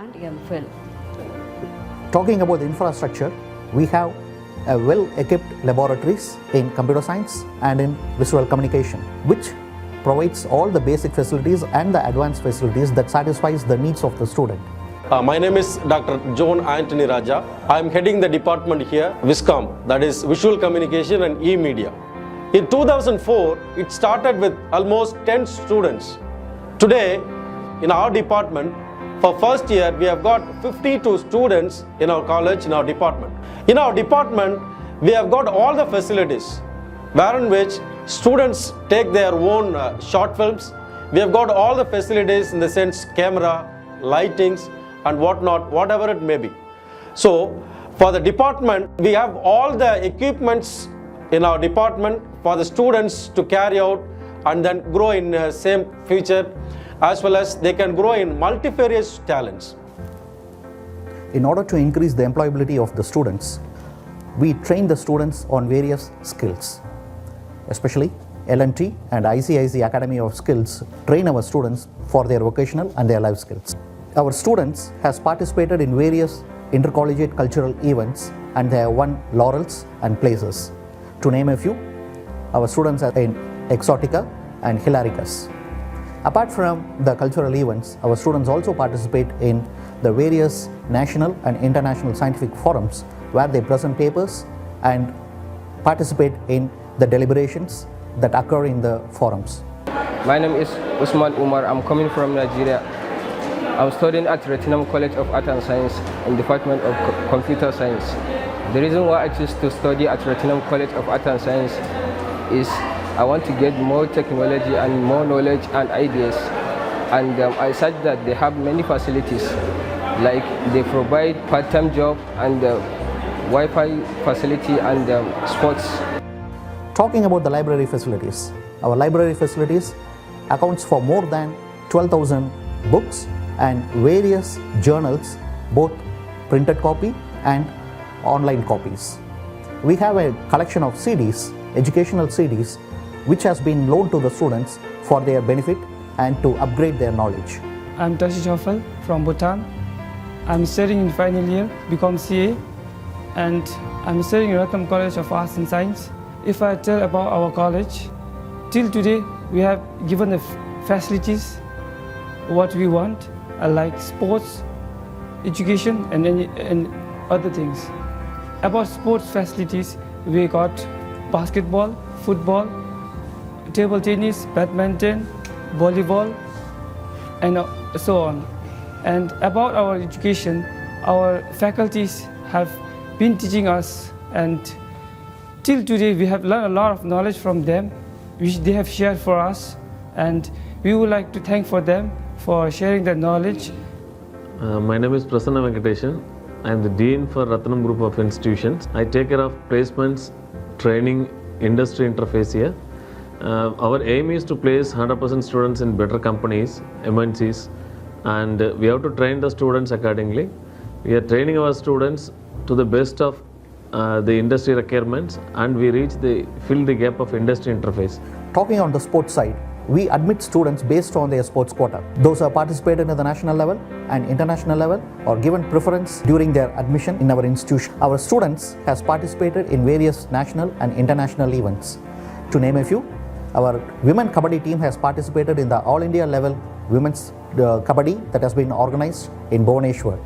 and MPhil. Talking about the infrastructure, we have a well-equipped laboratories in computer science and in visual communication, which provides all the basic facilities and the advanced facilities that satisfies the needs of the student. My name is Dr. John Anthony Raja. I am heading the department here, VISCOM, that is Visual Communication and E-Media. In 2004, it started with almost 10 students. Today, in our department, for first year, we have got 52 students in our college, in our department. In our department, we have got all the facilities, wherein which students take their own short films. We have got all the facilities in the sense camera, lightings, and whatnot, whatever it may be. So, for the department, we have all the equipments in our department for the students to carry out and then grow in same future, as well as they can grow in multifarious talents. In order to increase the employability of the students, we train the students on various skills. Especially L&T and ICIC Academy of Skills train our students for their vocational and their life skills. Our students has participated in various intercollegiate cultural events and they have won laurels and places. To name a few, our students are in Exotica and Hilaricus. Apart from the cultural events, our students also participate in the various national and international scientific forums where they present papers and participate in the deliberations that occur in the forums. My name is Usman Umar. I'm coming from Nigeria. I'm studying at Rathinam College of Art and Science in Department of Computer Science. The reason why I choose to study at Rathinam College of Art and Science is I want to get more technology and more knowledge and ideas. And I said that they have many facilities, like they provide part-time job and Wi-Fi facility and sports. Talking about the library facilities, our library facilities accounts for more than 12,000 books and various journals, both printed copy and online copies. We have a collection of CDs, educational CDs, which has been loaned to the students for their benefit and to upgrade their knowledge. I'm Tashi Chofal from Bhutan. I'm studying in final year, become CA, and I'm studying at Rathinam College of Arts and Science. If I tell about our college, till today we have given the facilities what we want, like sports, education, and other things. About sports facilities, we got basketball, football, table tennis, badminton, volleyball, and so on. And about our education, our faculties have been teaching us, and till today we have learned a lot of knowledge from them, which they have shared for us, and we would like to thank for them for sharing their knowledge. My name is Prasanna Venkateshan. I am the Dean for Rathinam Group of Institutions. I take care of placements, training, industry interface here. Our aim is to place 100% students in better companies, MNCs, and we have to train the students accordingly. We are training our students to the best of the industry requirements, and we fill the gap of industry interface. Talking on the sports side, we admit students based on their sports quota. Those who have participated at the national level and international level are given preference during their admission in our institution. Our students has participated in various national and international events. To name a few, our women kabaddi team has participated in the All India level women's kabaddi that has been organized in Bhubaneswar.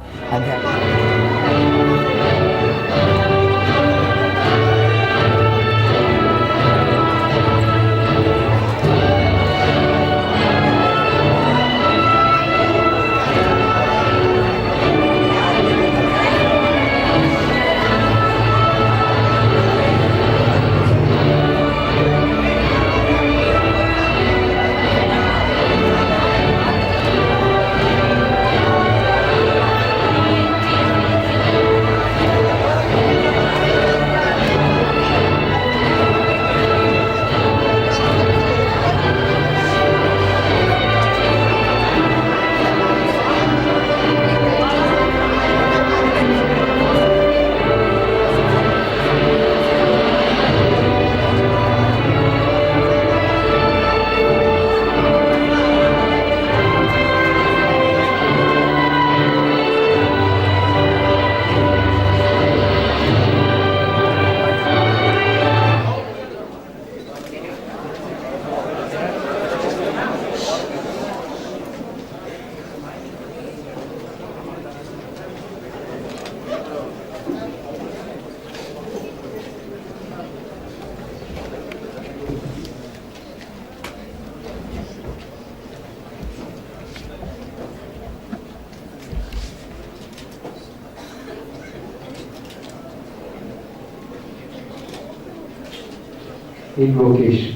Invocation.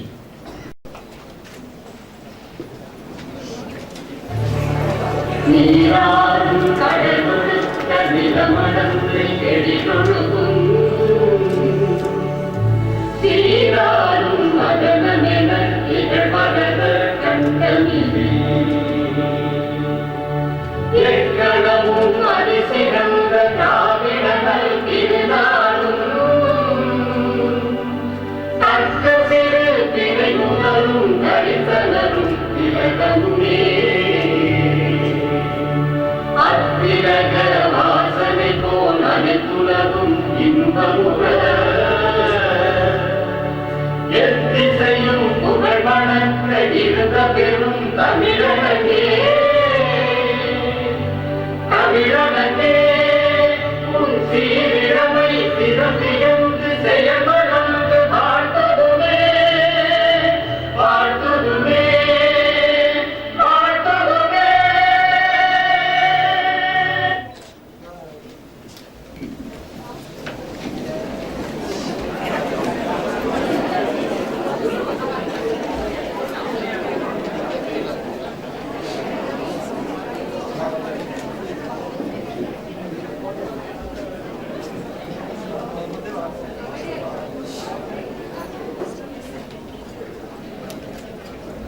நீராடும் கடல் கொடுத்த நிலமடந்து எழிலொழுகும் சீராடும் மதனமென திகழ்வரத கண்டமிழி எக்கணமும் அதிசிறந்த திராவிடங்கள் திருநாடும் தக்க சிறு பிறை முதலும் தரிசனரும் திலகமுமே அத்திரக வாசனை போல் அனைத்துலகும் இன்பமுற எத்திசையும் புகழ் வணக்க இருந்த பெரும் தமிழனே தமிழனே உன் சீரிழமை சிறப்பியந்து செயல்படந்து வாழ்த்துதுமே வாழ்த்துதுமே வாழ்த்துதுமே.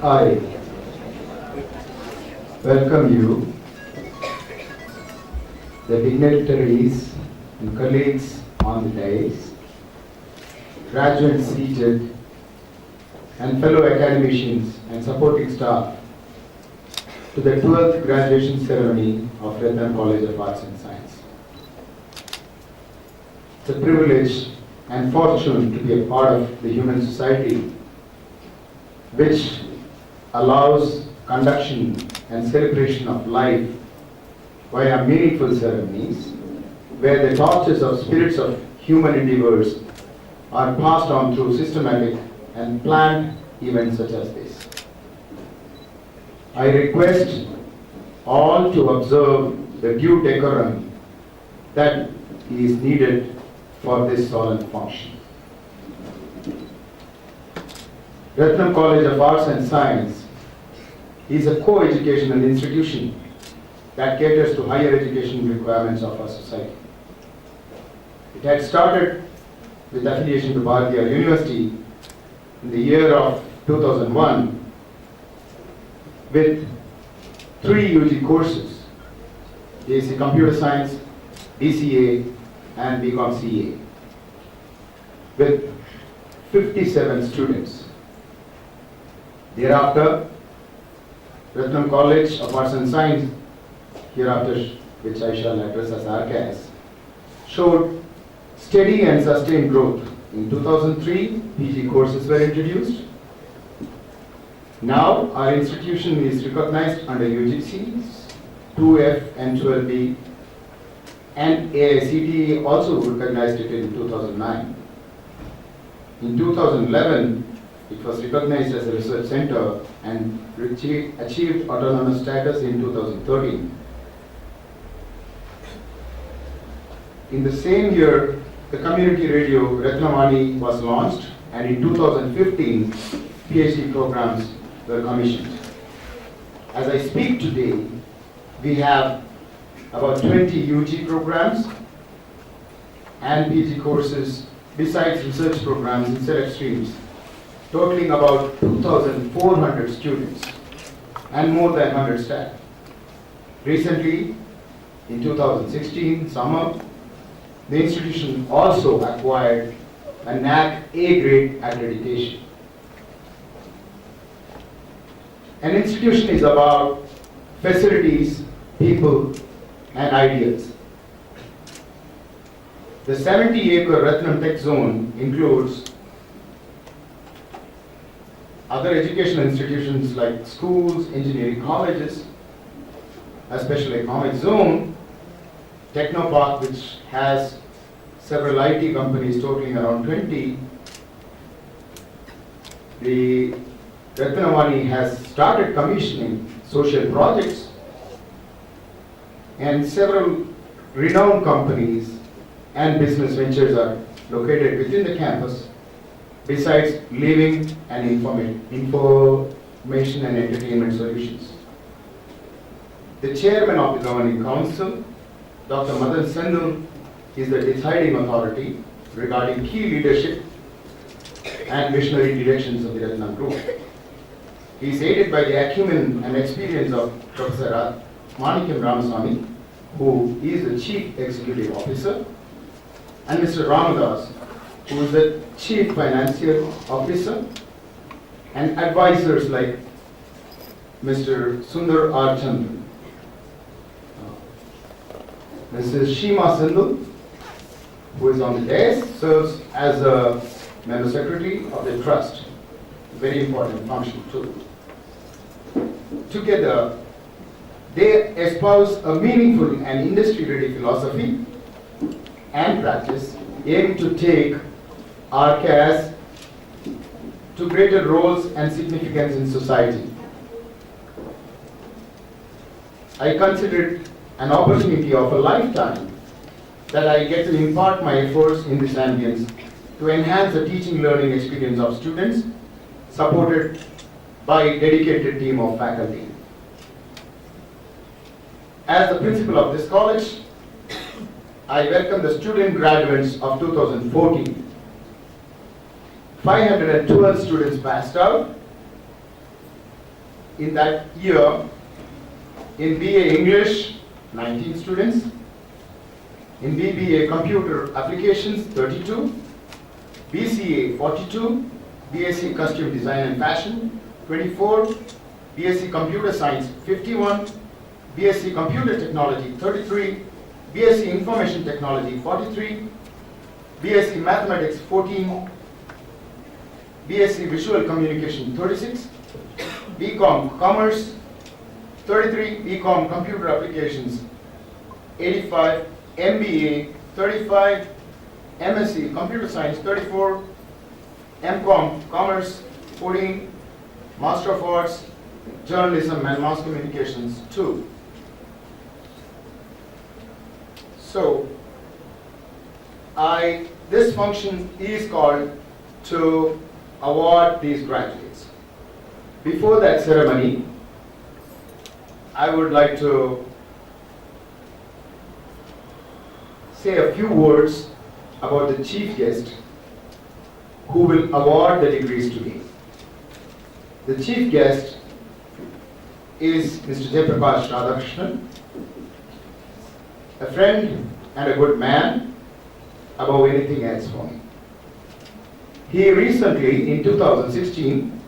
I welcome you, the dignitaries and colleagues on the dais, graduates seated, and fellow academicians and supporting staff to the 12th graduation ceremony of Rathinam College of Arts and Science. It's a privilege and fortune to be a part of the human society which allows conduction and celebration of life via meaningful ceremonies where the torches of spirits of human endeavors are passed on through systematic and planned events such as this. I request all to observe the due decorum that is needed for this solemn function. Rathinam College of Arts and Science is a co-educational institution that caters to higher education requirements of our society. It had started with affiliation to Bharatiya University in the year of 2001 with 3 UG courses, BSc Computer Science, BCA and BCom CA, with 57 students. Thereafter, Rathinam College of Arts and Science, hereafter which I shall address as RCAS, showed steady and sustained growth. In 2003, PG courses were introduced. Now, our institution is recognized under UGC's 2F and 12B, and AICTE also recognized it in 2009. In 2011, it was recognized as a research center and achieved autonomous status in 2013. In the same year, the community radio Rathinam was launched, and in 2015, PhD programs were commissioned. As I speak today, we have about 20 UG programs and PG courses besides research programs in select streams, totaling about 2,400 students and more than 100 staff. Recently, in 2016 summer, the institution also acquired a NAC A-grade accreditation. An institution is about facilities, people, and ideas. The 70-acre Rathinam Tech Zone includes other educational institutions like schools, engineering colleges, a special economic zone, Technopark, which has several IT companies totaling around 20. The Rathinam has started commissioning social projects, and several renowned companies and business ventures are located within the campus, besides living and information and entertainment solutions. The chairman of the governing council, Dr. Madan Sandhu, is the deciding authority regarding key leadership and visionary directions of the Rathinam Group. He is aided by the acumen and experience of Professor Manikam Ramaswamy, who is the Chief Executive Officer, and Mr. Ramadas, who is the Chief Financial Officer, and advisors like Mr. Sundar R. Chandran. Mrs. Shima Sindhu, who is on the dais, serves as a member secretary of the trust. Very important function too. Together, they espouse a meaningful and industry-ready philosophy and practice aiming to take RCAS to greater roles and significance in society. I consider it an opportunity of a lifetime that I get to impart my efforts in this ambience to enhance the teaching learning experience of students, supported by a dedicated team of faculty. As the principal of this college, I welcome the student graduates of 2014. 512 students passed out. In that year, in BA English, 19 students. In BBA Computer Applications, 32. BCA, 42. BSc Costume Design and Fashion, 24. BSc Computer Science, 51. BSc Computer Technology, 33. BSc Information Technology, 43. BSc Mathematics, 14. BSc Visual Communication, 36. BCom Commerce, 33. BCom Computer Applications, 85. MBA, 35. MSc Computer Science, 34. MCom Commerce, 14. Master of Arts, Journalism and Mass Communications, 2. So, this function is called to award these graduates. Before that ceremony, I would like to say a few words about the chief guest who will award the degrees today. The chief guest is Mr. Jayaprakash Radhakrishnan, a friend and a good man above anything else for me. He recently, in 2016,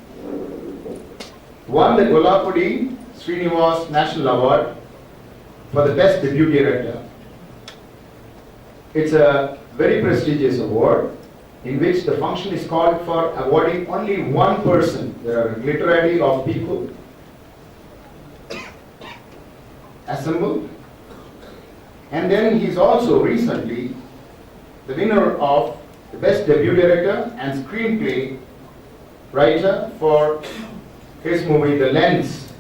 won the Golapudi Srinivas National Award for the Best Deputy Director. It's a very prestigious award in which the function is called for awarding only one person. There are literally of people assembled. And then he's also recently the winner of the Best Debut Director and Screenplay Writer for his movie The Lens.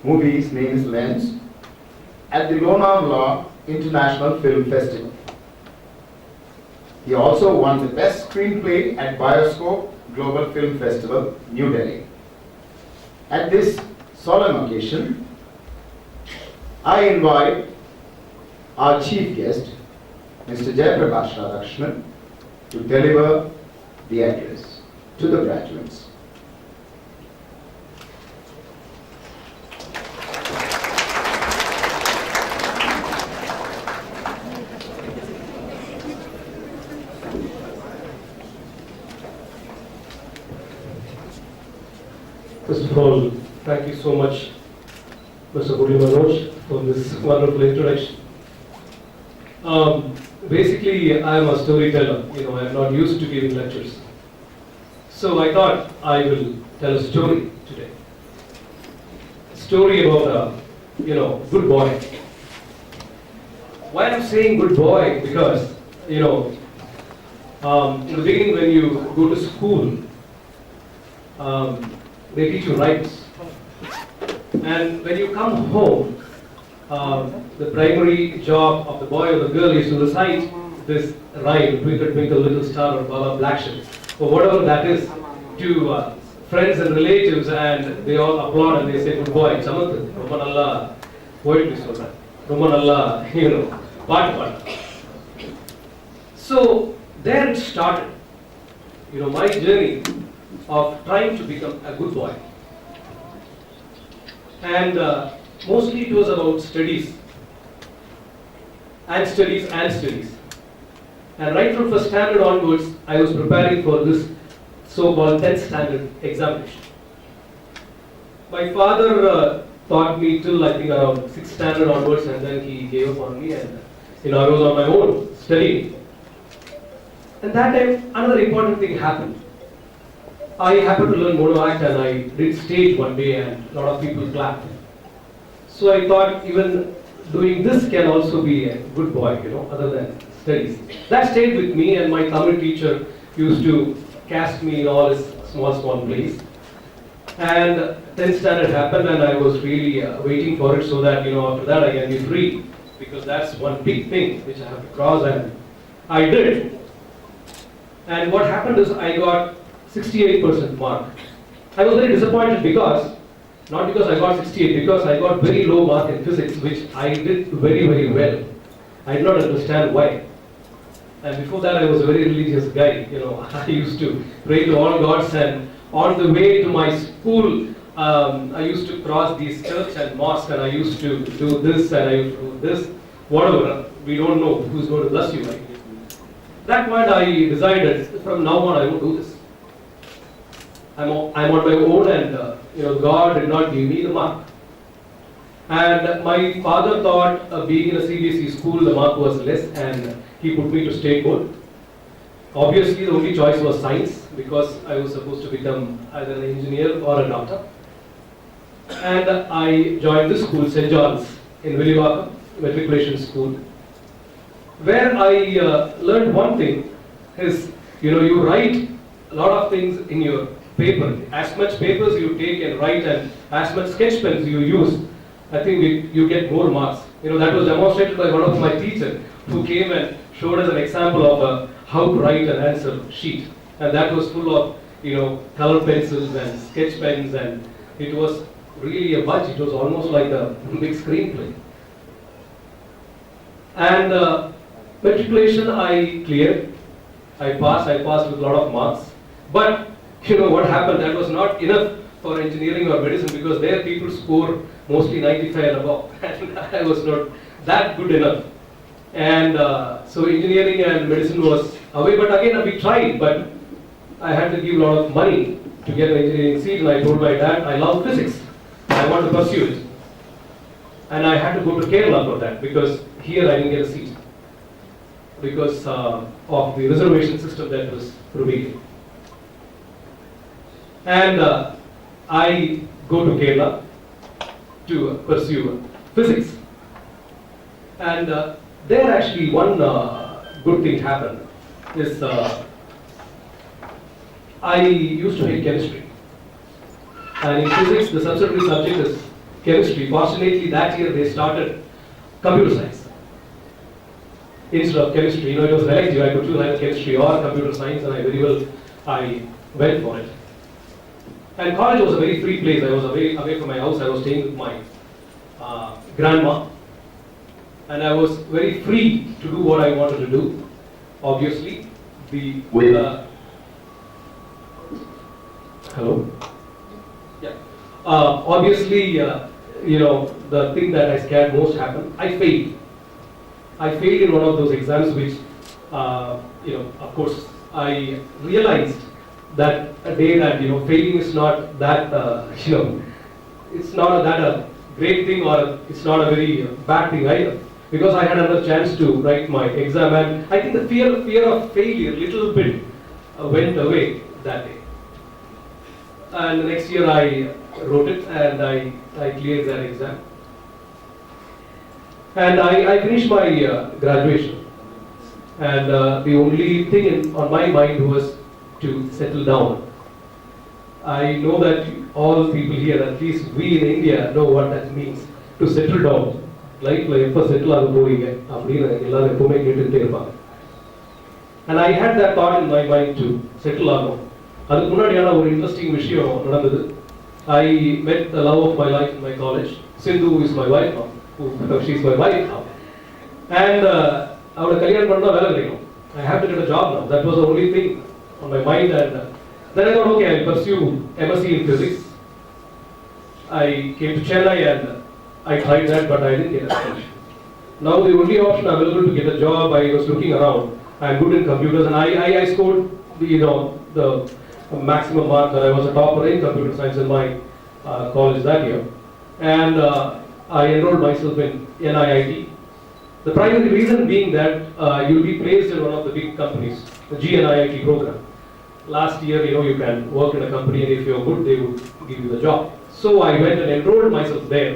Movie's name is Lens, at the Lonavala International Film Festival. He also won the Best Screenplay at Bioscope Global Film Festival, New Delhi. At this solemn occasion, I invite our chief guest, Mr. Jayaprakash Radhakrishnan, to deliver the address to the graduates. First of all, thank you so much, Mr. Guri Manoj, for this wonderful introduction. Basically, I am a storyteller. I am not used to giving lectures. So I thought I will tell a story today. A story about a, good boy. Why I'm saying good boy? Because, in the beginning when you go to school, they teach you rights. And when you come home, the primary job of the boy or the girl is to recite this rhyme, Twinkle Twinkle Little Star or Baba Black Sheep. or whatever that is, to friends and relatives, and they all applaud and they say, good boy, Samanth, Romma nalla poetry solra, Romma nalla, paattu paadu. So there it started, my journey of trying to become a good boy. And mostly it was about studies. And studies and studies. And right from first standard onwards, I was preparing for this so-called 10th standard examination. My father taught me till I think around 6th standard onwards, and then he gave up on me, and I was on my own studying. And that time, another important thing happened. I happened to learn mono act, and I did stage one day, and a lot of people clapped. So I thought even doing this can also be a good boy, other than studies. That stayed with me, and my Tamil teacher used to cast me in all his small plays. And 10th standard happened, and I was really waiting for it so that, after that I can be free, because that's one big thing which I have to cross, and I did. And what happened is I got 68% mark. I was very disappointed not because I got 68, because I got very low mark in physics, which I did very, very well. I did not understand why. And before that, I was a very religious guy. I used to pray to all gods, and on the way to my school, I used to cross these church and mosque, and I used to do this and I used to do this, whatever. We don't know who's going to bless you. Right? That point, I decided from now on I won't do this. I'm on my own, and God did not give me the mark. And my father thought being in a CBSE school, the mark was less, and he put me to state board. Obviously, the only choice was science, because I was supposed to become either an engineer or a doctor. And I joined the school, St. John's in Villivaka, matriculation school, where I learned one thing is, you write a lot of things in your paper. As much papers you take and write, and as much sketch pens you use, I think you get more marks. That was demonstrated by one of my teachers who came and showed us an example of how to write an answer sheet. And that was full of, color pencils and sketch pens, and it was really a bunch. It was almost like a big screenplay. And matriculation I cleared. I passed with a lot of marks. But what happened, that was not enough for engineering or medicine, because there people score mostly 95 and above, and I was not that good enough. And so engineering and medicine was away, but again we tried, but I had to give a lot of money to get an engineering seat, and I told my dad, I love physics, I want to pursue it. And I had to go to Kerala for that, because here I didn't get a seat, because of the reservation system that was prevailing. And I go to Kerala to pursue physics. And there actually one good thing happened is I used to hate chemistry. And in physics, the subsidiary subject is chemistry. Fortunately, that year they started computer science instead of chemistry. It was elective. I could choose either chemistry or computer science, and I went for it. And college was a very free place. I was away from my house. I was staying with my grandma. And I was very free to do what I wanted to do. Obviously, hello? Yeah. Obviously, the thing that I scared most happened. I failed. I failed in one of those exams which, of course, I realized that a day that failing is not that it's not that a great thing, or it's not a very bad thing either, because I had another chance to write my exam, and I think the fear of failure little bit went away that day. And the next year I wrote it, and I cleared that exam, and I finished my graduation, and the only thing on my mind was to settle down. I know that all people here, at least we in India, know what that means, to settle down. Life எப்போ settle ஆக போறீங்க அப்படின்னு எல்லாரும் எப்பவுமே கேட்டுக்கிட்டே இருப்பாங்க. And I had that thought in my mind to settle ஆகும். அதுக்கு முன்னாடியான ஒரு இன்ட்ரெஸ்டிங் விஷயம் நடந்தது. I met the love of my life in my college. Sindhu is my wife now. She's my wife now. And அவளை கல்யாணம் பண்ணா வேலை கிடைக்கும். I have to get a job now. That was the only thing on my mind. And then I thought, okay, I'll pursue MSc in physics. I came to Chennai and I tried that, but I didn't get a scholarship. Now the only option available to get a job, I was looking around. I'm good in computers, and I scored the maximum mark that I was a topper in computer science in my college that year. And I enrolled myself in NIIT. The primary reason being that you'll be placed in one of the big companies, the GNIIT program. Last year, you can work in a company, and if you're good, they would give you the job. So I went and enrolled myself there,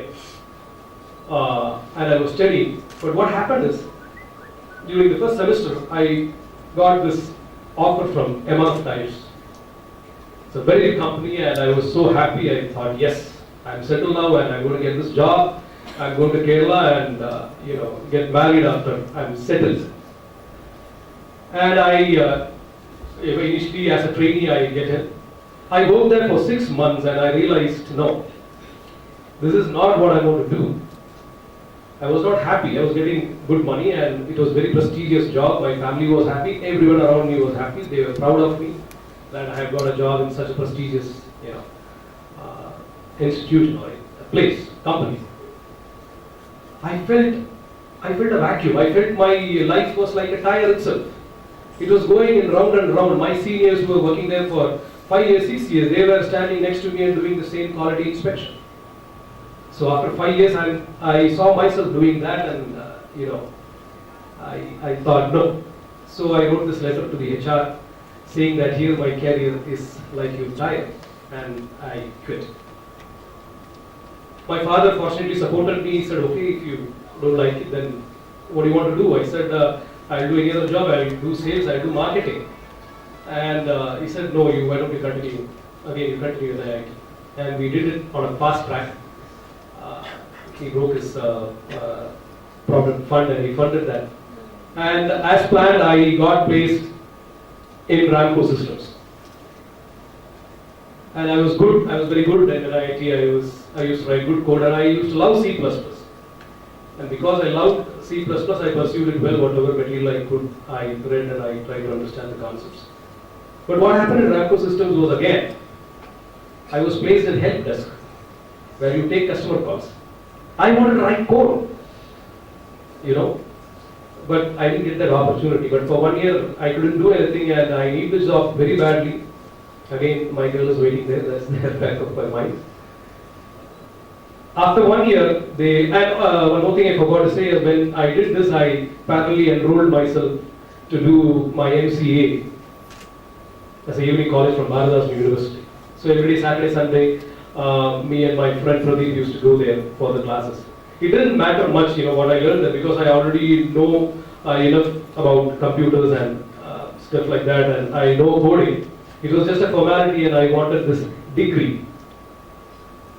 and I was studying. But what happened is, during the first semester, I got this offer from MR Tires. It's a very big company, and I was so happy. I thought, yes, I'm settled now, and I'm going to get this job. I'm going to Kerala and get married after I'm settled. And I initially, as a trainee, I get in. I worked there for 6 months, and I realized, no, this is not what I want to do. I was not happy. I was getting good money, and it was a very prestigious job. My family was happy. Everyone around me was happy. They were proud of me that I had got a job in such a prestigious, institution or a place, company. I felt a vacuum. I felt my life was like a tire itself. It was going in round and round. My seniors who were working there for 5 years, 6 years, they were standing next to me and doing the same quality inspection. So after 5 years, I saw myself doing that, and I thought no. So I wrote this letter to the HR saying that here my career is like you tired, and I quit. My father fortunately supported me. He said, okay, if you don't like it, then what do you want to do? I said, I'll do any other job. I'll do sales, I'll do marketing. And he said, no, why don't you continue? Again, you continue with IIT. And we did it on a fast track. He broke his provident fund, and he funded that. And as planned, I got placed in Ramco Systems. And I was good. I was very good at IIT. I used to write good code, and I used to love C++. And because I loved C++, I pursued it well. Whatever material I could, I read and I tried to understand the concepts. But what happened in Ramco Systems was, again, I was placed in help desk, where you take customer calls. I wanted to write code, but I didn't get that opportunity. But for 1 year, I couldn't do anything, and I need this job very badly. Again, my girl is waiting there. That's the back of my mind. After 1 year, one more thing I forgot to say is, when I did this, I parallelly enrolled myself to do my MCA as a evening college from Bharathasan University. So every day, Saturday, Sunday, me and my friend Pradeep used to go there for the classes. It didn't matter much, what I learned there, because I already know enough about computers and stuff like that, and I know coding. It was just a formality, and I wanted this degree.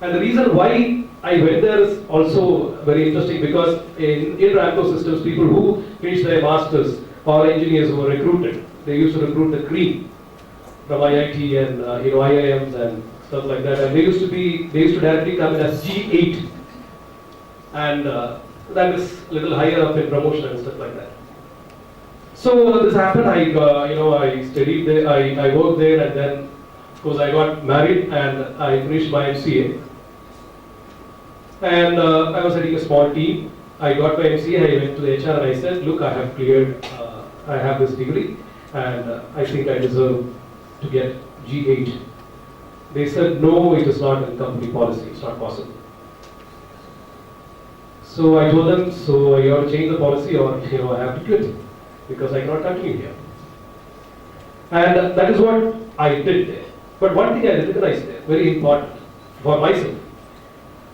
And the reason why I went there is also very interesting, because in Ramco Systems, people who finished their masters or engineers who were recruited, they used to recruit the cream from IIT and IIMs and stuff like that, and they used to directly come in as G8, and that is a little higher up in promotion and stuff like that. So this happened. I studied there, I worked there, and then of course I got married and I finished my MCA. And I was heading a small team. I got my MCA. I went to the HR and I said, look, I have cleared. I have this degree, and I think I deserve to get G8. They said, no, it is not in company policy, it's not possible. So I told them, so you have to change the policy, or I have to quit, because I cannot continue here. And that is what I did there. But one thing I recognized there, very important for myself,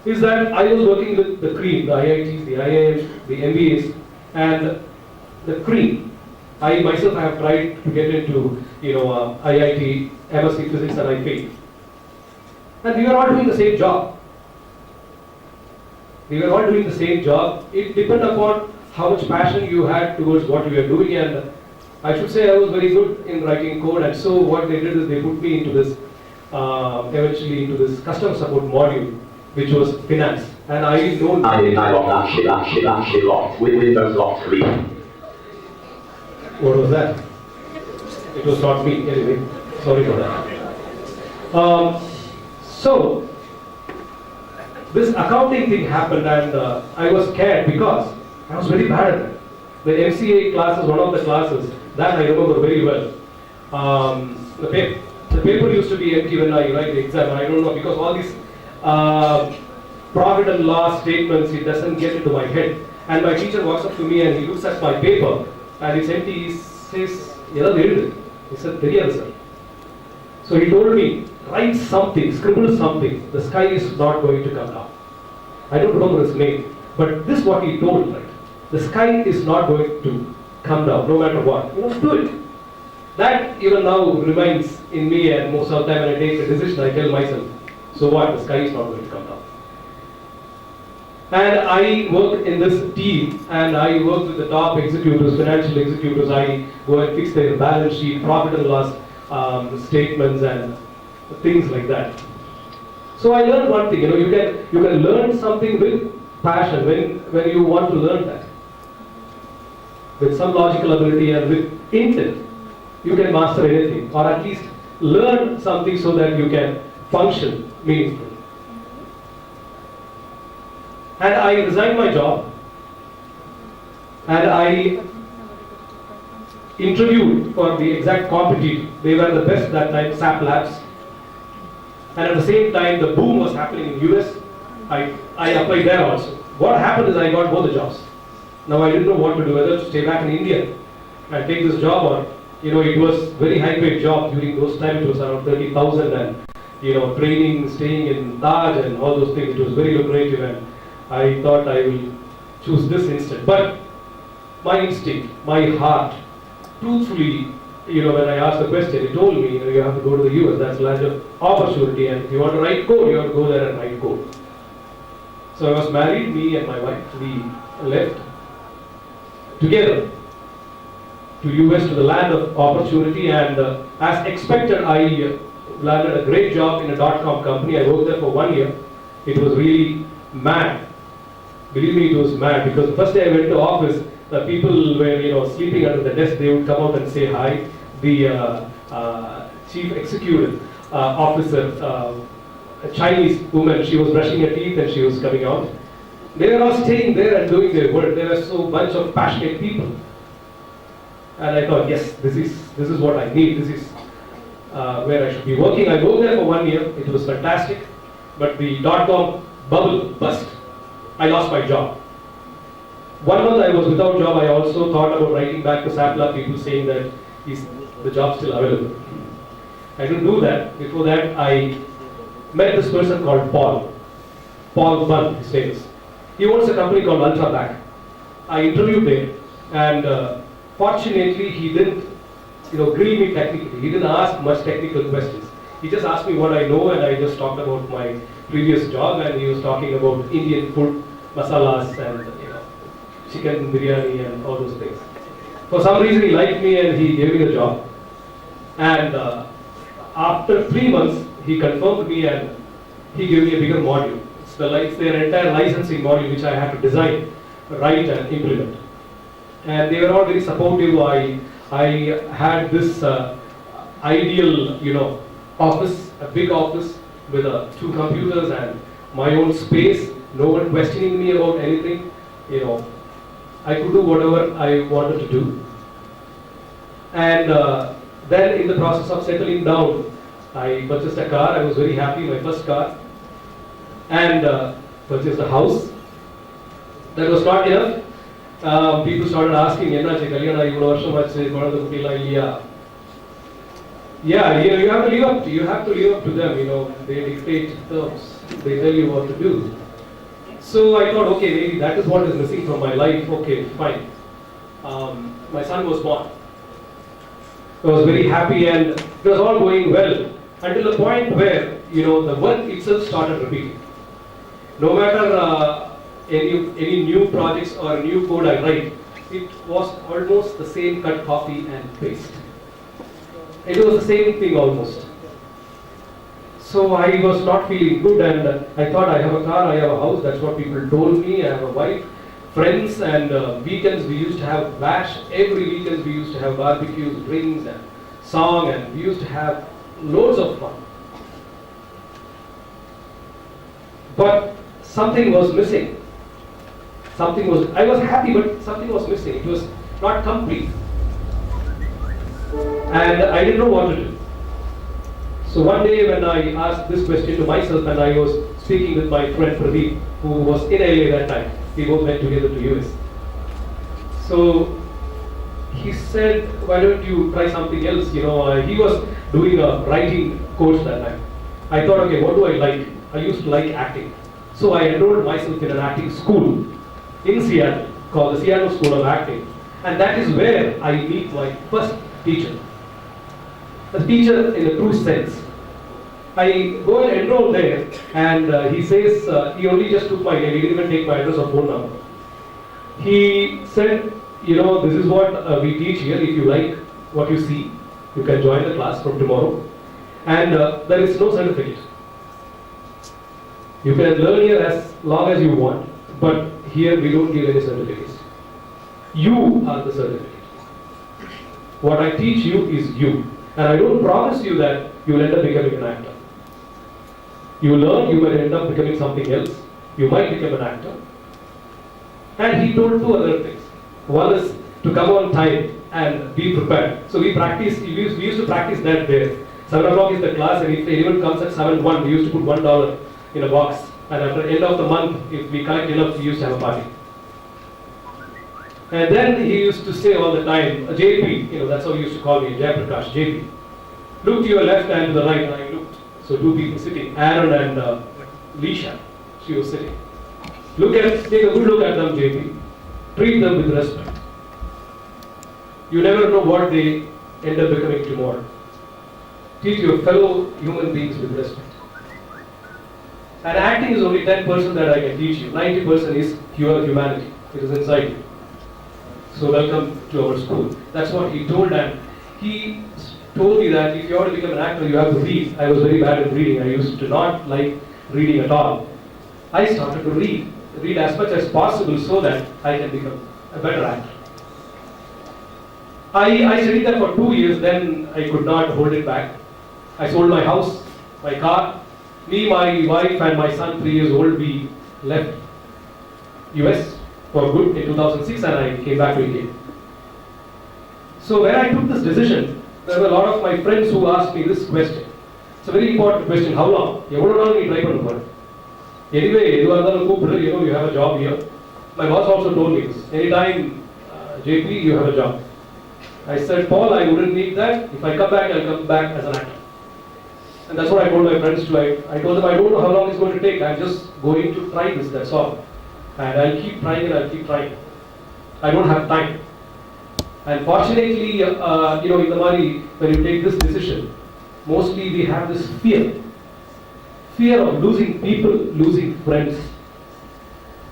is that I was working with the cream, the IITs, the IIMs, the MBAs, and the cream. I myself have tried to get into IIT, MSc Physics, and I failed. And we were all doing the same job. We were all doing the same job. It depended upon how much passion you had towards what you were doing, and I should say I was very good in writing code, and so what they did is they put me into this, eventually into this customer support module, which was finance. And I know. I locked that shit locked. Windows locked. What was that? It was not me, anyway. Sorry for that. So, this accounting thing happened, and I was scared because I was very bad at it. The MCA classes, one of the classes, that I remember very well. The paper used to be empty when I write the exam. I don't know, because all these profit and loss statements, it doesn't get into my head. And my teacher walks up to me and he looks at my paper and it's empty. He says, he said, "Theriyadu, sir." So he told me, write something, scribble something. The sky is not going to come down. I don't remember his name, but this is what he told, right? The sky is not going to come down, no matter what. Do it. That even now remains in me, and most of the time when I take a decision, I tell myself, so what, the sky is not going to come down. And I work in this team, and I work with the top executives, financial executives. I go and fix their balance sheet, profit and loss statements, and things like that. So I learned one thing, you can learn something with passion when you want to learn that. With some logical ability and with intent, you can master anything, or at least learn something so that you can function meaningfully. And I resigned my job, and I interviewed for the exact competitor. They were the best that time, SAP Labs. And at the same time, the boom was happening in US. I applied there also. What happened is I got both the jobs. Now I didn't know what to do, whether to stay back in India and take this job, or it was very high paid job during those times. It was around 30,000, and training, staying in Taj and all those things. It was very lucrative, and I thought I will choose this instead. But my instinct, my heart, truthfully, when I asked the question, it told me, you have to go to the US. That's a larger opportunity, and if you want to write code, you have to go there and write code. So I was married, me and my wife. We left together to US, to the land of opportunity, and as expected, I landed a great job in a .com company. I worked there for 1 year. It was really mad. Believe me, it was mad, because the first day I went to office, the people were sleeping under the desk. They would come out and say hi. The chief executive officer, a Chinese woman, she was brushing her teeth and she was coming out. They were all staying there and doing their work. There were so bunch of passionate people. And I thought, yes, this is what I need. This is where I should be working. I worked there for 1 year. It was fantastic. But the .com bubble burst. I lost my job. 1 month I was without job. I also thought about writing back to SAPLab, people saying that is the job still available. I didn't do that. Before that, I met this person called Paul Bunn, his name is. He owns a company called Ultraback. I interviewed him, and fortunately he didn't grill me technically. He didn't ask much technical questions. He just asked me what I know, and I just talked about my previous job, and he was talking about Indian food, masalas, and chicken biryani and all those things. For some reason he liked me and he gave me the job. And after 3 months he confirmed me and he gave me a bigger module. It's their entire licensing module which I had to design, write and implement. And they were all very supportive. I had this ideal office, a big office with 2 computers and my own space, no one questioning me about anything. I could do whatever I wanted to do. And then in the process of settling down, I purchased a car. I was very happy, my first car. And purchased a house. That was not enough. People started asking, "Ennachu kalyana ivlo varsham achu, kodadhu kuttila illiya?" Yeah, you have to live up to them. They dictate terms. They tell you what to do. So I thought, okay, maybe that is what is missing from my life. Okay, fine. My son was born. I was very happy, and it was all going well until the point where the work itself started repeating. No matter any new projects or new code I write, it was almost the same cut, copy and paste. It was the same thing almost. So I was not feeling good, and I thought, I have a car, I have a house, that's what people told me, I have a wife, friends, and weekends we used to have bash. Every weekend we used to have barbecues, drinks and song, and we used to have loads of fun. But something was missing. I was happy, but something was missing. It was not complete. And I didn't know what to do. So one day when I asked this question to myself, and I was speaking with my friend Pradeep, who was in LA that time. We both went together to US. So he said, why don't you try something else? He was doing a writing course that time. I thought, okay, what do I like? I used to like acting. So I enrolled myself in an acting school in Seattle called the Seattle School of Acting. And that is where I meet my first teacher. A teacher in a true sense. I go and enroll there, and he says, he only just took my name, he didn't even take my address or phone number. He said, this is what we teach here. If you like what you see, you can join the class from tomorrow. And there is no certificate. You can learn here as long as you want, but here we don't give any certificates. You are the certificate. What I teach you is you. And I don't promise you that you will end up becoming an actor. You learn, you might end up becoming something else. You might become an actor. And he told two other things. One is to come on time and be prepared. So we used to practice that there. 7 o'clock is the class, and if anyone comes at 7:01, we used to put $1 in a box. And after the end of the month, if we collect enough, we used to have a party. And then he used to say all the time, JP, that's how he used to call me, Jayaprakash, JP. Look to your left and to the right, and I looked. So two people sitting, Aaron and Leisha, she was sitting. Take a good look at them, JP. Treat them with respect. You never know what they end up becoming tomorrow. Treat your fellow human beings with respect. And acting is only 10% that I can teach you. 90% is pure humanity. It is inside you. So welcome to our school. That's what he told, and he told me that if you want to become an actor, you have to read. I was very bad at reading. I used to not like reading at all. I started to read as much as possible so that I can become a better actor. I studied that for 2 years, then I could not hold it back. I sold my house, my car. Me, my wife and my son, 3 years old, we left US for good in 2006, and I came back to India. So when I took this decision, there were a lot of my friends who asked me this question. It's a very important question. How long? Anyway, you have a job here. My boss also told me this. Anytime, JP, you have a job. I said, Paul, I wouldn't need that. If I come back, I'll come back as an actor. And that's what I told my friends too. I told them, I don't know how long it's going to take. I'm just going to try this, that's all. And I'll keep trying and I'll keep trying. I don't have time. And fortunately, in the money, when you take this decision, mostly we have this fear. Fear of losing people, losing friends.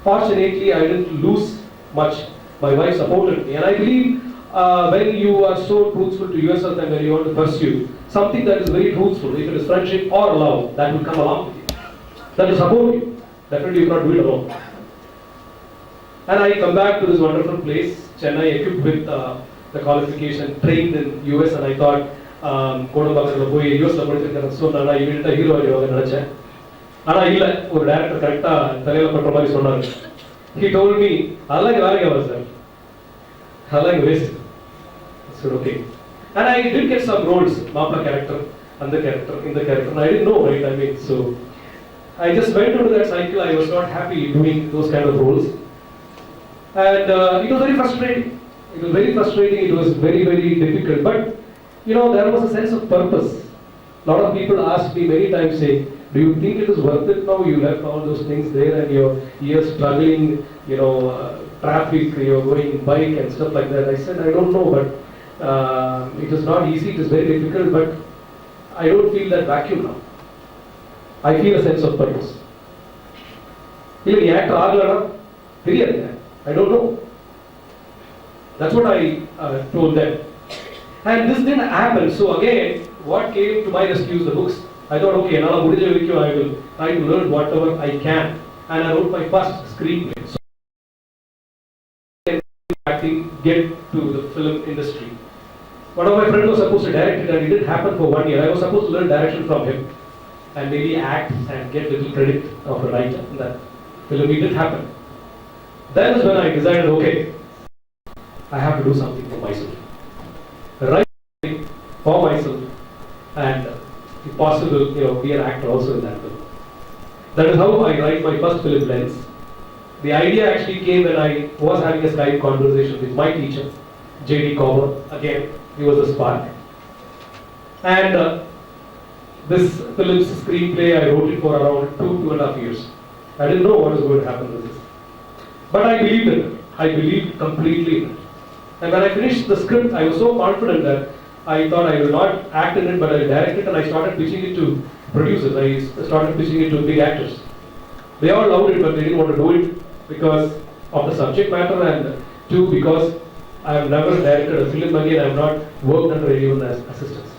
Fortunately, I didn't lose much. My wife supported me. And I believe when you are so truthful to yourself and when you want to pursue something that is very truthful, if it is friendship or love, that will come along with you. That will support you. Definitely you cannot do it alone. And I come back to this wonderful place, Chennai, equipped with the qualification, trained in US, and I thought, கோடம்பாக்கத்தில் போய் யூஎஸ்ல படிச்சிருக்கேன் சொன்னா இமீடியட்டாக hero ஆகிடுவாங்கன்னு நினச்சேன். ஆனால் இல்லை, ஒரு director கரெக்டாக தலையில் பண்ற மாதிரி சொன்னார். He told me, அதெல்லாம் இங்கே வேலைக்கு ஆகாது சார், அதெல்லாம் இங்கே waste. I said, okay. And I did get some roles, Mapla character, and the character, in the character, and I didn't know, right? I mean, so I just went into that cycle. I was not happy doing those kind of roles. And it was very frustrating. It was very frustrating. It was very, very difficult. But, there was a sense of purpose. A lot of people asked me many times saying, do you think it is worth it now? You left all those things there and you're struggling, traffic, you're going bike and stuff like that. I said, I don't know, but it is not easy. It is very difficult, but I don't feel that vacuum now. I feel a sense of purpose. Even actor, I don't know. That's what I told them. And this didn't happen. So again, what came to my rescue is the books. I thought, okay, now I will try to learn whatever I can. And I wrote my first screenplay. So I think get to the film industry. One of my friends was supposed to direct it and it didn't happen for 1 year. I was supposed to learn direction from him and maybe act and get little credit of a writer in that film. It didn't happen. That is when I decided, okay, I have to do something for myself. Write something for myself and if possible, be an actor also in that film. That is how I write my first film, Lens. The idea actually came when I was having a Skype conversation with my teacher, J.D. Cover. Again, he was a spark. And this film's screenplay, I wrote it for around 2.5 years. I didn't know what was going to happen with this. But I believed in it. I believed completely in it. And when I finished the script, I was so confident that I thought I will not act in it, but I will direct it, and I started pitching it to producers. I started pitching it to big actors. They all loved it, but they didn't want to do it because of the subject matter, and two, because I have never directed a film again. I have not worked under anyone as assistants.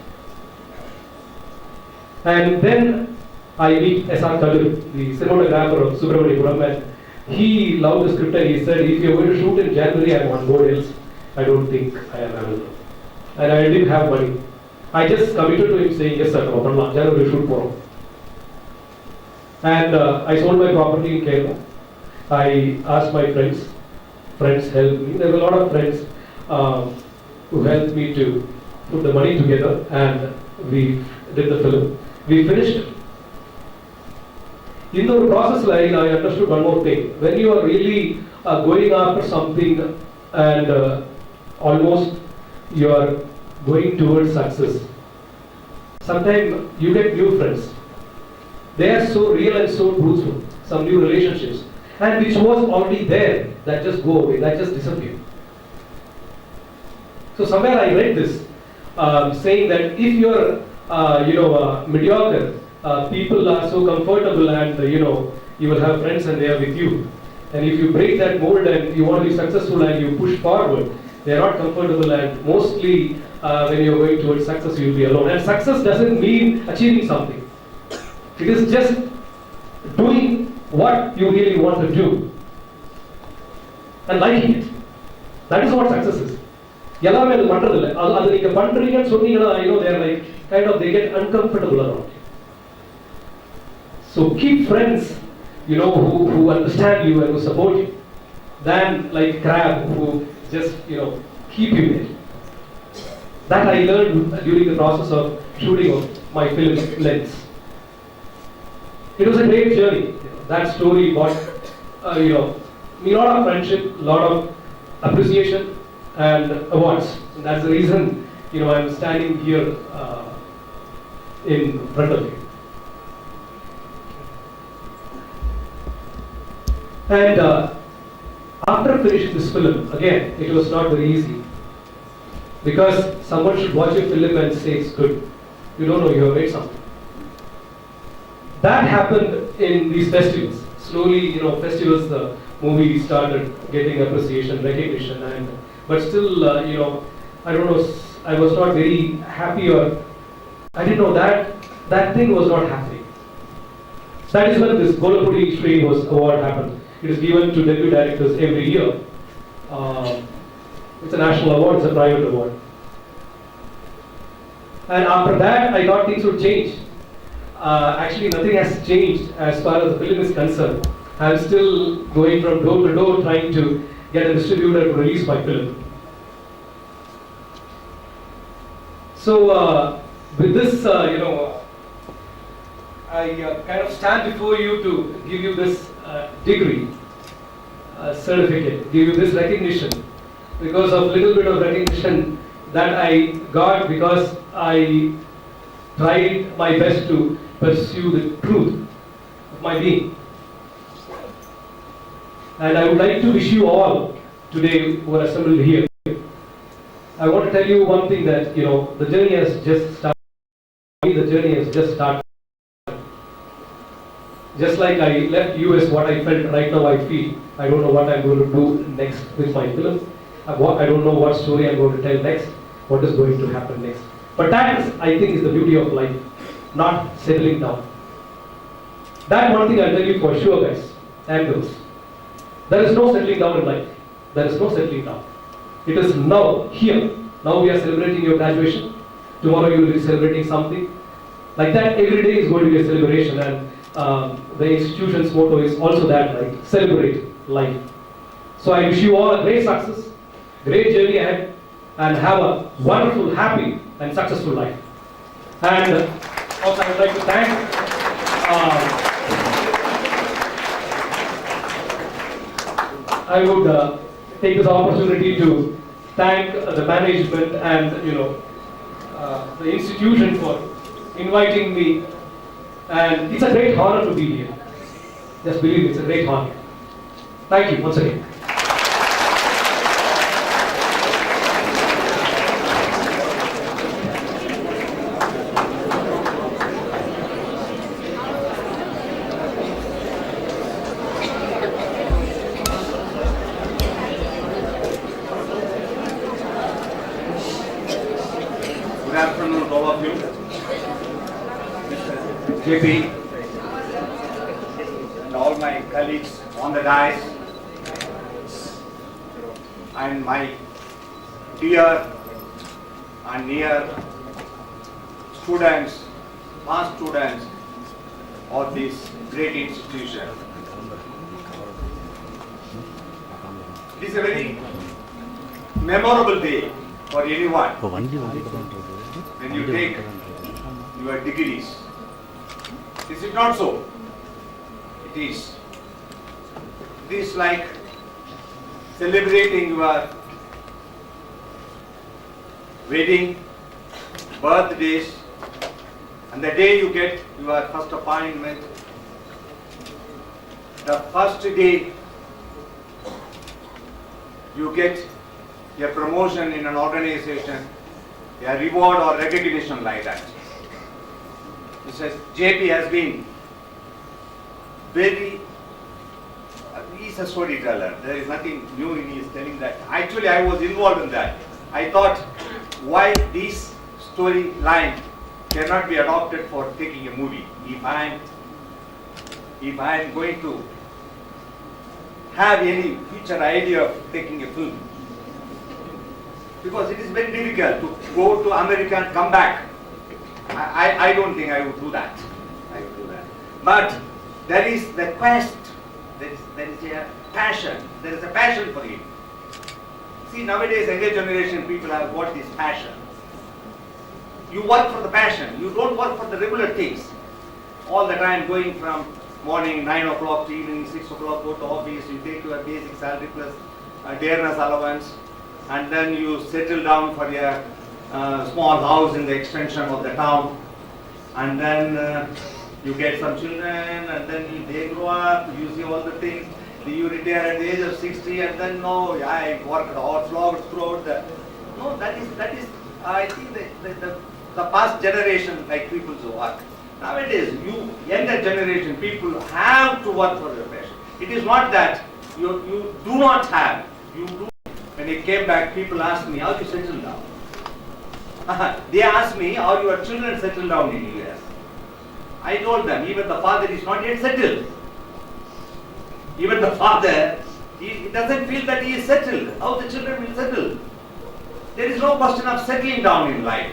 And then I meet S.R. Kadir, the cinematographer of Subramaniapuram, and he loved the script and he said, if you're going to shoot in January, I'm on board, else I don't think I am available. And I didn't have money. I just committed to him saying, yes sir, January shoot for. And I sold my property in Kerala. I asked my friends helped me. There were a lot of friends who helped me to put the money together, and we did the film. We finished it. In the process line, I understood one more thing. When you are really going after something and almost you are going towards success, sometimes you get new friends. They are so real and so truthful. Some new relationships, and which was already there, that just go away, that just disappear. So somewhere I read this saying that if you're mediocre, people are so comfortable, and you will have friends and they are with you. And if you break that mold and you want to be successful and you push forward, they are not comfortable, and mostly when you are going towards success, you will be alone. And success doesn't mean achieving something. It is just doing what you really want to do and liking it. That is what success is. எல்லாமே அது பண்றது இல்லை. அது நீங்க பண்றீங்கன்னு சொன்னீங்கன்னா, they are like kind of, they get uncomfortable around you. So keep friends, who understand you and who support you, than like crab who just keep you there. That I learned during the process of shooting of my film Lens. It was a great journey. That story brought me a lot of friendship, a lot of appreciation and awards. And that's the reason I'm standing here in front of you. And after finishing this film, again, it was not very easy, because someone should watch a film and say it's good. You don't know you have made something. That happened in these festivals. Slowly, festivals, the movie started getting appreciation, recognition, but still, I don't know, I was not very happy, or I didn't know that thing was not happening. That is when this Golapudi Srinivas award happened. It is given to debut directors every year. It's a national award, it's a private award. And after that, I thought things would change. Actually, nothing has changed as far as the film is concerned. I'm still going from door to door trying to get a distributor to release my film. So, with this, I kind of stand before you to give you this degree, certificate, give you this recognition, because of little bit of recognition that I got because I tried my best to pursue the truth of my being. And I would like to wish you all today who are assembled here. I want to tell you one thing, that the journey has just started. The journey has just started. Just like I left US, what I felt, right now I feel. I don't know what I'm going to do next with my film. I don't know what story I'm going to tell next, what is going to happen next. But that is, I think, is the beauty of life, not settling down. That one thing I'll tell you for sure, guys and girls. There is no settling down in life. There is no settling down. It is now, here. Now we are celebrating your graduation. Tomorrow you will be celebrating something. Like that, every day is going to be a celebration, and the institution's motto is also that, right? Celebrate life. So I wish you all a great success, great journey ahead, and have a wonderful, happy, and successful life. And also I would like to thank I would take this opportunity to thank the management and the institution for inviting me, and it's a great honor to be here. Just believe me, it's a great honor. Thank you once again. Good afternoon to all of you. JP and all my colleagues on the dais and my dear and near students, past students of this great institution. It is a very memorable day for anyone when you take your degrees. Is it not so? It is. It is like celebrating your wedding, birthdays, and the day you get your first appointment, the first day you get a promotion in an organization, a reward or recognition like that. Mr. JP has been very, he's a storyteller. There is nothing new in his telling that. Actually, I was involved in that. I thought, why this storyline cannot be adopted for taking a movie? If I am going to have any future idea of taking a film, because it is very difficult to go to America and come back. I don't think I would do that. But there is the quest, there is a passion, there is a passion for it. See, nowadays, younger generation people have got this passion. You work for the passion, you don't work for the regular things. All the time going from morning 9 o'clock to evening 6 o'clock, go to office, you take your basic salary plus dearness allowance, and then you settle down for a small house in the extension of the town, and then you get some children, and then they grow up, you see all the things, you retire at the age of 60, and then no, I worked hard, flogged throughout the... No, that is I think the past generation, like people who work. Nowadays, younger generation, people have to work for their passion. It is not that you do not have, you do. When I came back, people asked me, how you settle down? They asked me, how your children settle down in US? I told them, even the father is not yet settled. Even the father, he doesn't feel that he is settled. How the children will settle? There is no question of settling down in life.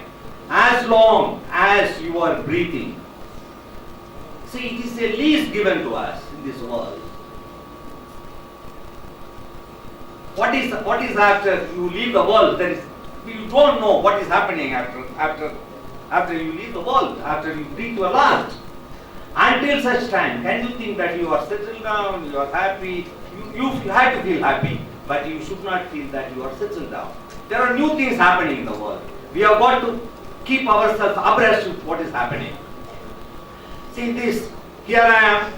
As long as you are breathing. See, it is a lease given to us in this world. What is after you leave the world? You don't know what is happening after you leave the world, after you breathe your last. Until such time, can you think that you are settled down, you are happy? You have to feel happy, but you should not feel that you are settled down. There are new things happening in the world. We have got to keep ourselves abreast with what is happening. See this, here I am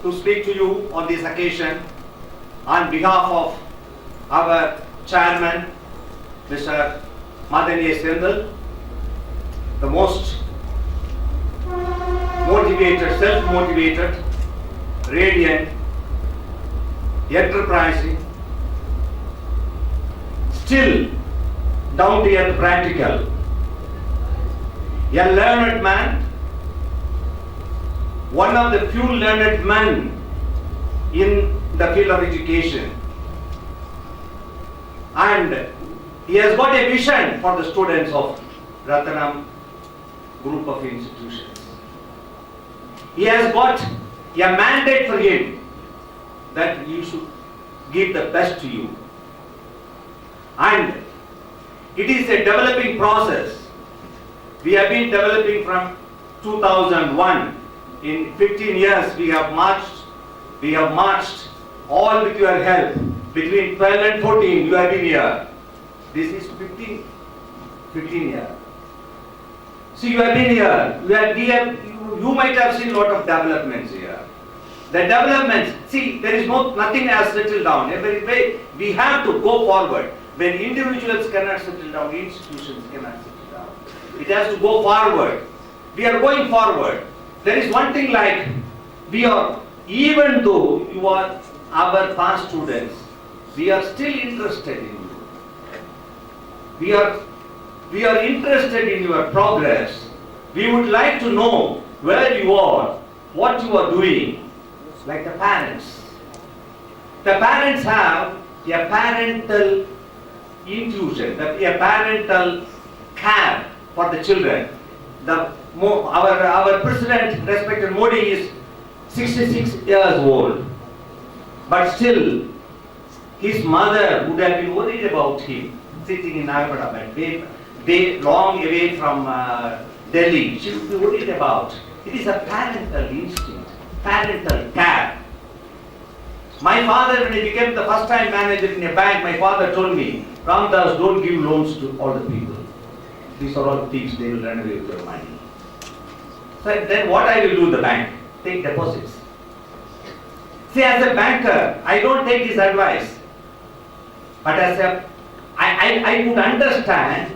to speak to you on this occasion on behalf of our chairman, Mr. Madani Sendal, the most motivated, self-motivated, radiant, enterprising, still down to earth, practical. A learned man, one of the few learned men in the field of education. And he has got a vision for the students of Rathinam group of institutions. He has got a mandate for him that you should give the best to you. And it is a developing process. We have been developing from 2001. In 15 years we have marched all with your help. Between 12 and 14 you have been here. This is 15 years. So you have been here. You might have seen a lot of developments here. The developments, see, there is nothing has settled down. Every way we have to go forward. When individuals cannot settle down, institutions cannot settle down. It has to go forward. We are going forward. There is one thing like, even though you are our past students, we are still interested in you. We are interested in your progress. We would like to know where you are, what you are doing, like the parents. The parents have a parental intuition, a parental care for the children. Our President, respected Modi, is 66 years old, but still his mother would have been worried about him, sitting in Ahmedabad, way long away from Delhi. She would be worried about. It is a parental instinct, parental care. My father, when he became the first time manager in a bank, my father told me, Ramdas, don't give loans to all the people. These are all thieves, they will run away with your money. So then what I will do in the bank? Take deposits. See, as a banker, I don't take his advice. But I could understand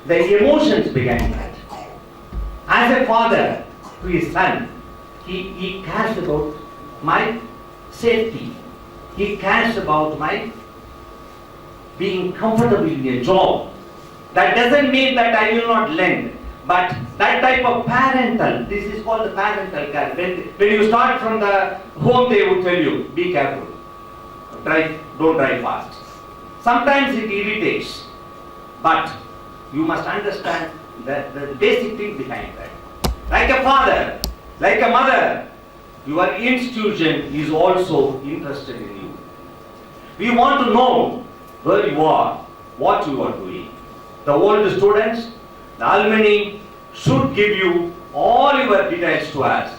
the emotions behind that. As a father to his son, he cares about my safety. He cares about my being comfortable in a job. That doesn't mean that I will not lend. But that type of parental, this is called the parental care. When you start from the home, they would tell you, be careful. Don't drive fast. Sometimes it irritates. But you must understand the basic thing behind that. Like a father, like a mother, your institution is also interested in you. We want to know where you are, what you are doing. The old students, the alumni should give you all your details to us.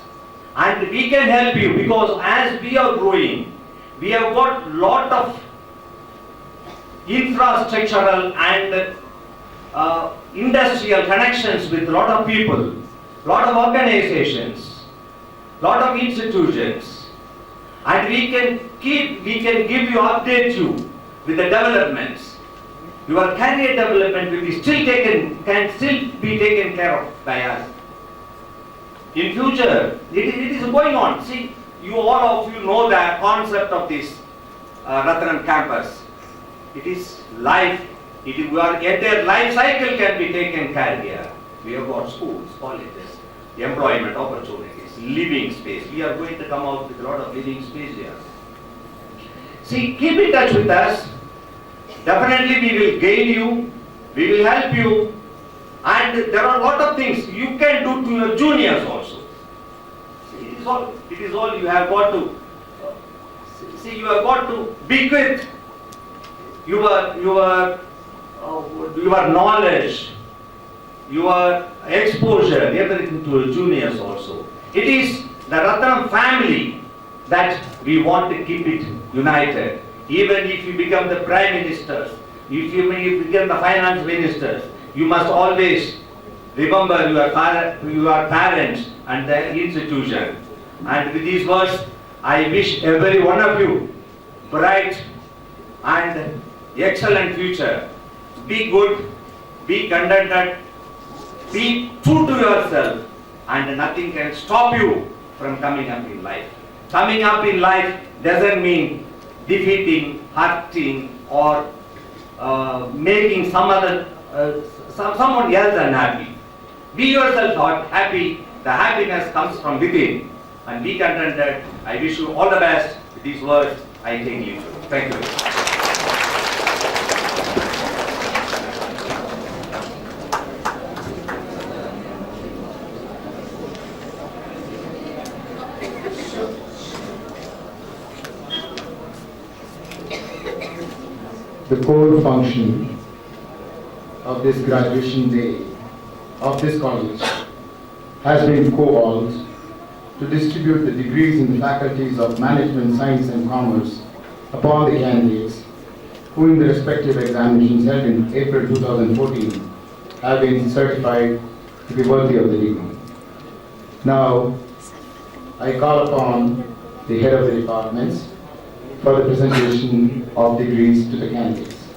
And we can help you because as we are growing, we have got lot of infrastructural and industrial connections with lot of people, lot of organizations, lot of institutions, and we can give you, update you with the developments. Your career development will be can still be taken care of by us. In future, it is going on. See, all of you know the concept of this Rathinam campus. It is life. Your entire life cycle can be taken care here. We have got schools, colleges, employment opportunities, living space. We are going to come out with a lot of living space here. See, keep in touch with us. Definitely we will gain you, we will help you, and there are a lot of things you can do to your juniors also. It is all you have got to see. You have got to be with your knowledge, your exposure, everything to your juniors also. It is the Rathinam family that we want to keep it united. Even if you become the prime ministers, if you become the finance ministers, you must always remember your parents and the institution. And with these words, I wish every one of you bright and excellent future. Be good, be contented, be true to yourself, and nothing can stop you from coming up in life. Coming up in life doesn't mean defeating, hurting, or making someone else unhappy. Be yourself happy. The happiness comes from within. And be contented. I wish you all the best. With these words, I take leave. Thank you. The core function of this graduation day of this college has been co-owned to distribute the degrees in the faculties of Management, Science and Commerce upon the candidates who in the respective examinations held in April 2014 have been certified to be worthy of the degree. Now, I call upon the head of the departments for the presentation of degrees to the candidates.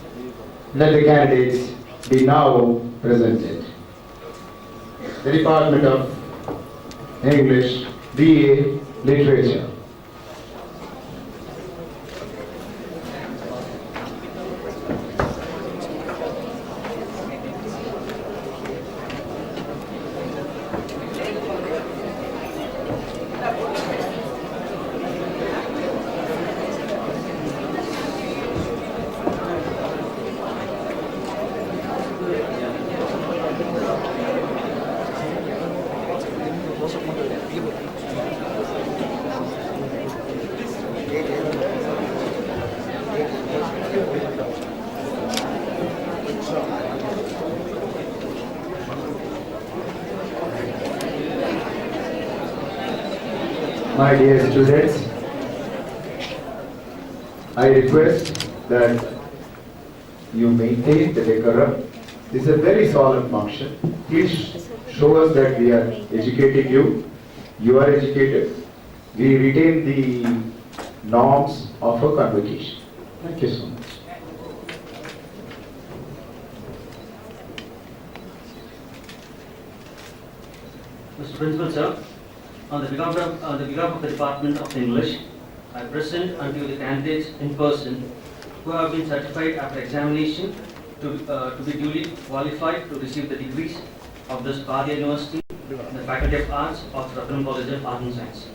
Let the candidates be now presented. The Department of English, BA, Literature. My dear students, I request that you maintain the decorum. This is a very solemn function. Please show us that we are educating you. You are educated. We retain the norms of a convocation. Thank you so much. Mr. Principal, sir, on the behalf of the Department of English, I present unto you the candidates in person who have been certified after examination to be duly qualified to receive the degrees of this Bhadia University in the Faculty of Arts of Rathinam College of Arts and Science.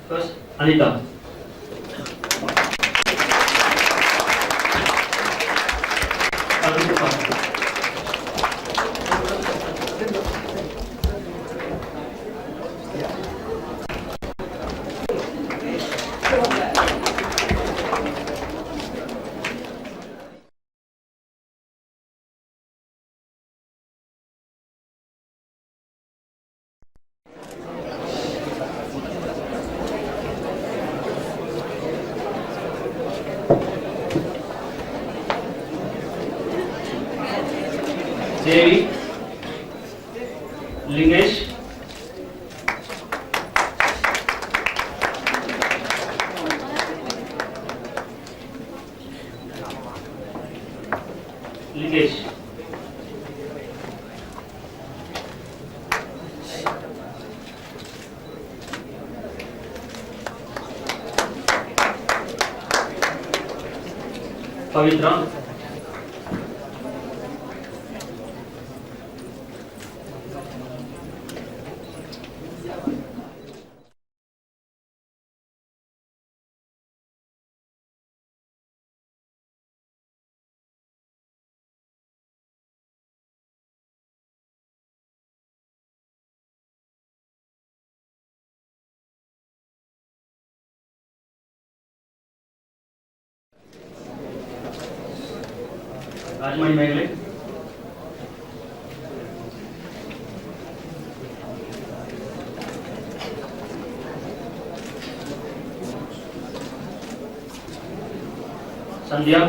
First, Anita. Devi, Lingesh, Lingesh, Pavitra, Rajmani Megle, Sandhya,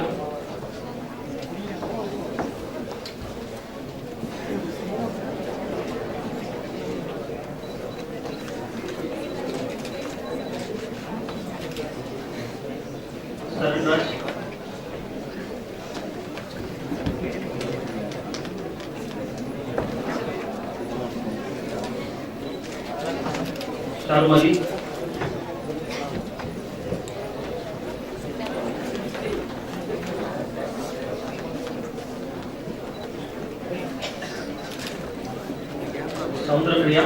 Saranraj, Sharmali, Soundrapriya.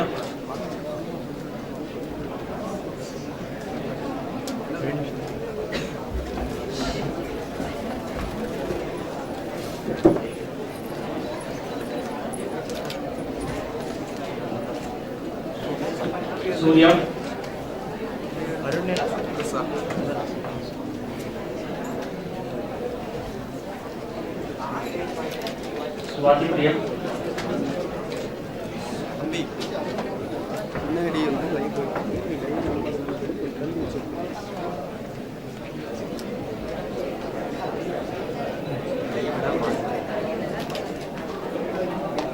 Surya. Swati Priya.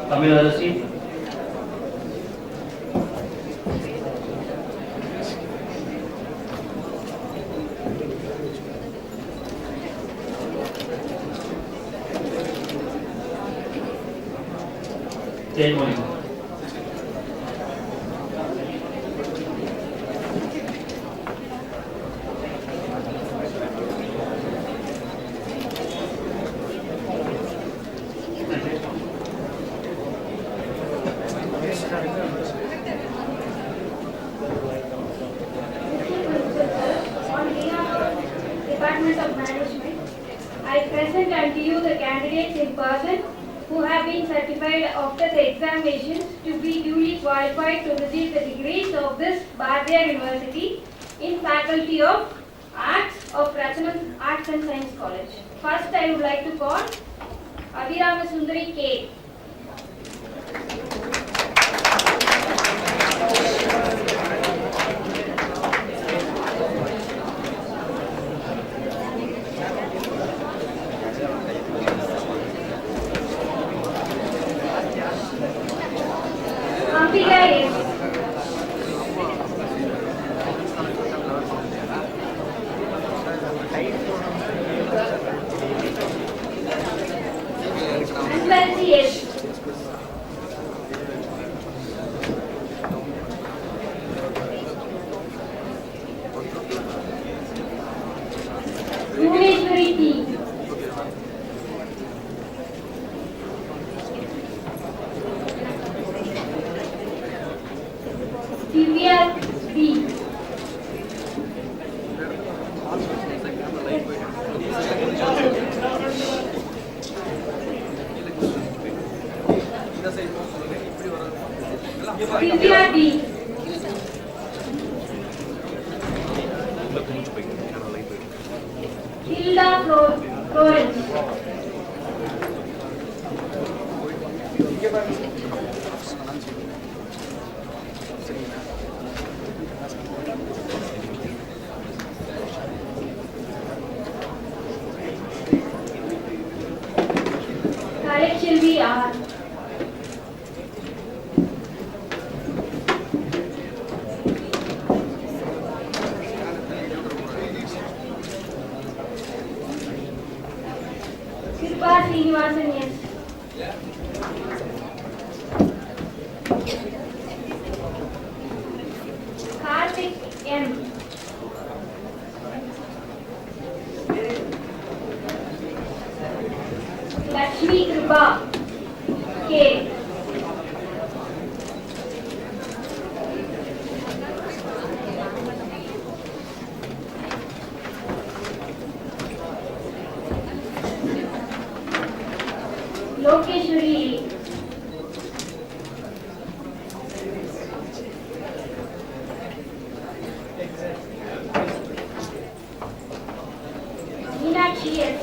Tamil Arasi. Jane Monica. On behalf of Department of Management, I present unto you the candidates in person who have been certified after the examinations to be duly qualified to receive the degrees of this Bharatiya University in Faculty of Arts of Rathinam Arts and Science College. First, I would like to call Abhirama Sundari K. Ambika S. Anvalji S. Bhuvneshwari T. Divya D. Divya D. Hilda Florence. Kalachilvi R. Kirpa Srinivasan S. Karthik M. Lakshmi Kripa K. Lokeshwari A. Meenakshi S.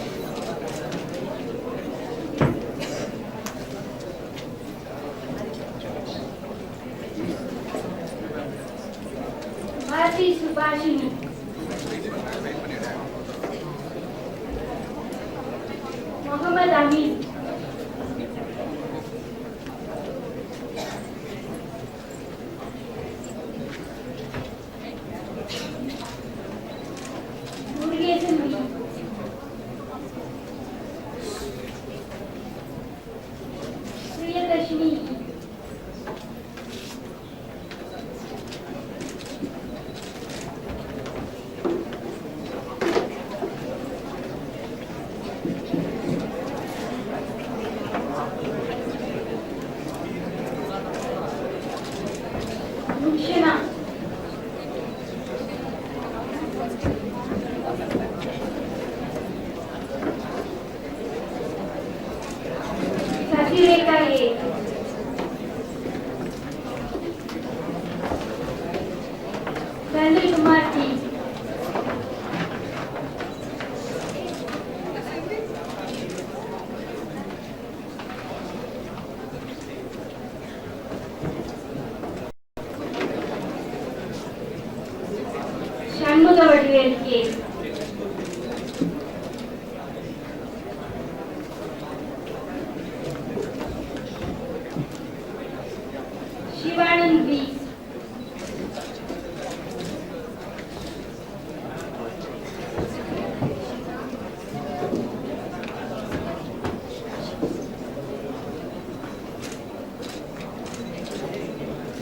Bharati Subhashini. Muhammad Amin. Murugesan V. Priyadashini E.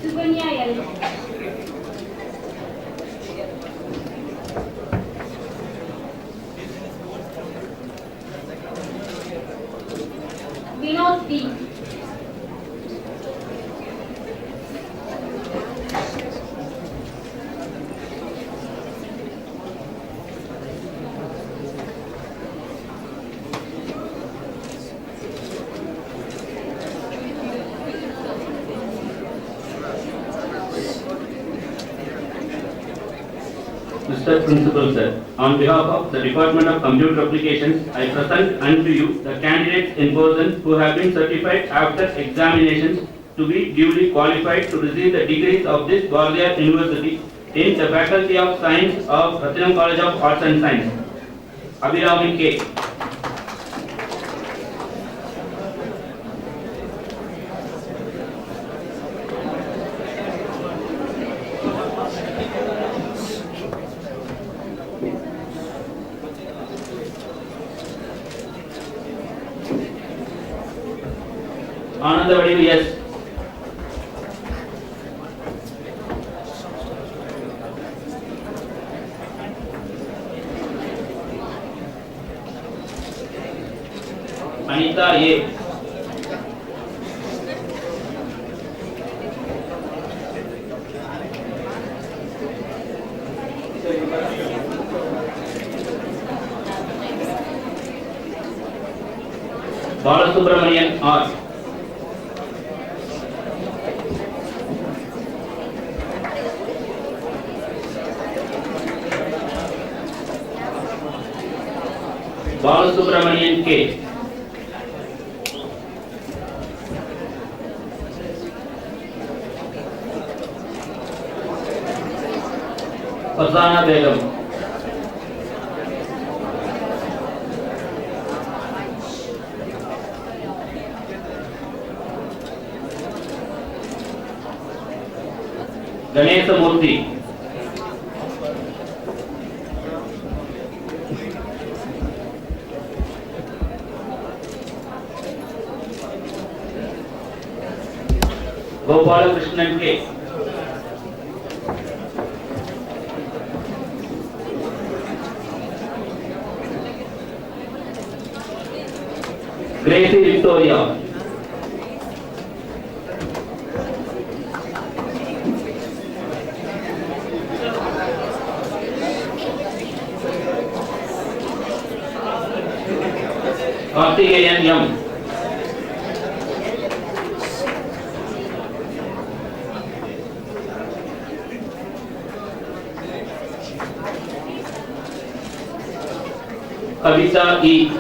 Subanya L. Vinod D. Mr. Principal Sir, on behalf of the Department of Computer Applications, I present unto you the candidates in person who have been certified after examinations to be duly qualified to receive the degrees of this Gwalior University in the Faculty of Science of Rathinam College of Arts and Science. Abhiraman K. Anandavadi, yes. Anita A. Balasubramanian R. Balasubramanian K. Farzana Begum. Ganesha Murthy. Gopala Krishnan K. Gracie Victoria. Karthikeyan M. Kavita E.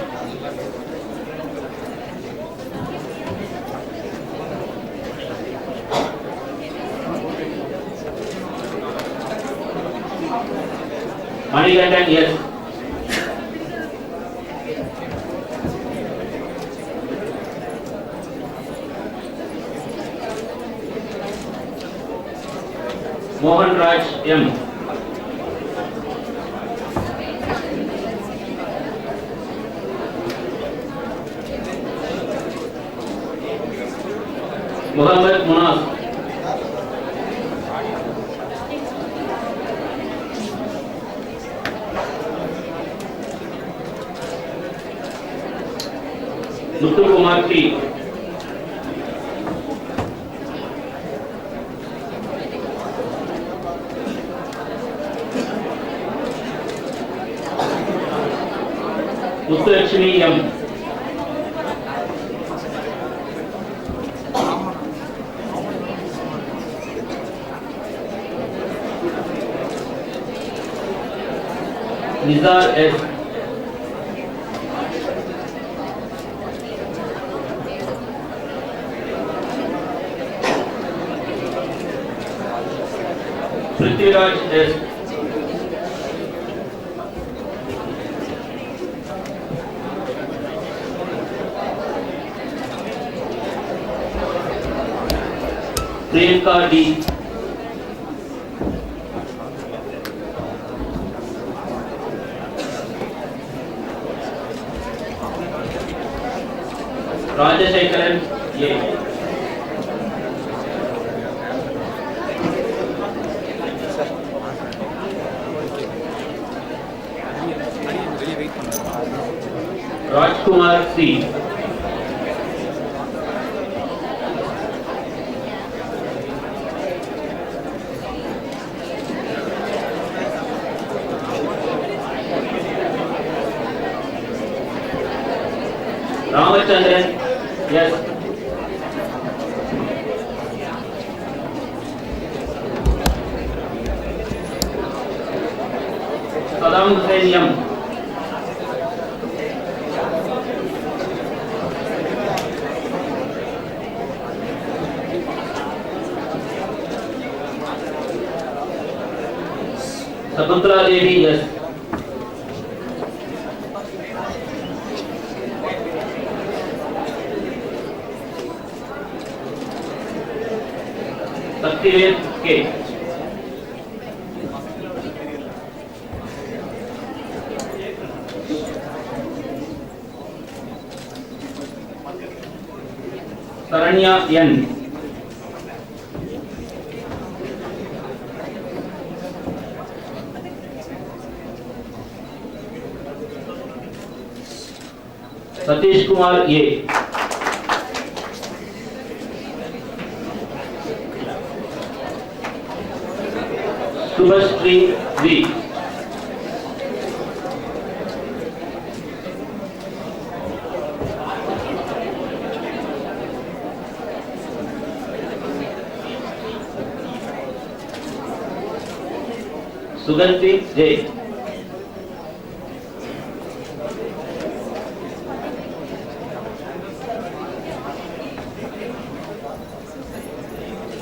Manigandan S. Mohan Raj M. Muhammad Munaf. Muthu Kumar T. Muthu M. Nizar S. Prithviraj S. Priyanka D. Rajashekaran A. Rajkumar C. Ramachandran S. Saddam Hussein M. Sakuntala Devi S. Saktivel K. Saranya N. Satish Kumar A. Subhashri V. Suganti J.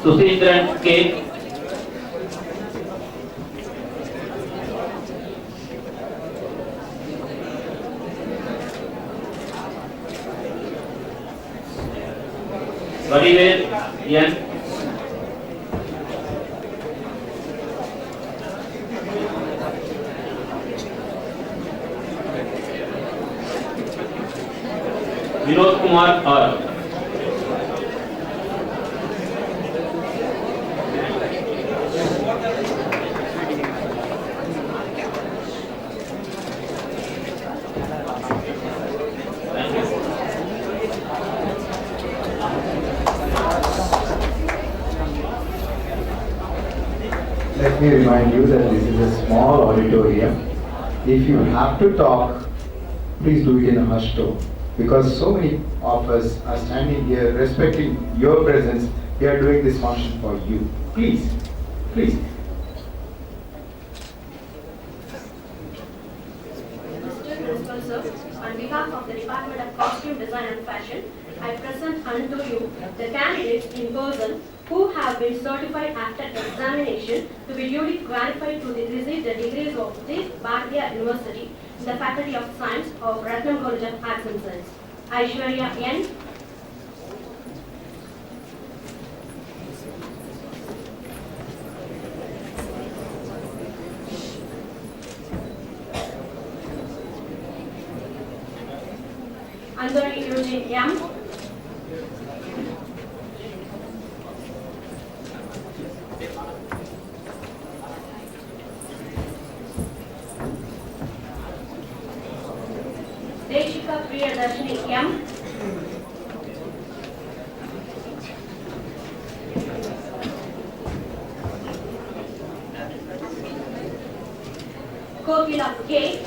Susindran K. Vadivel N. Vinod Kumar R. Let me remind you that this is a small auditorium. If you have to talk, please do it in a hushed tone. Because so many of us are standing here respecting your presence. We are doing this function for you. Please, please. Mr. Principal Sir, on behalf of the Department of Costume Design and Fashion, I present unto you the candidates in person who have been certified after examination to be duly qualified to receive the degrees of the Bharatiya University in the Faculty of Science of Rathinam College of Arts and Science. Aishwarya N. Andhari Eugene M. Deshika Priyadarshini M. Kokila K.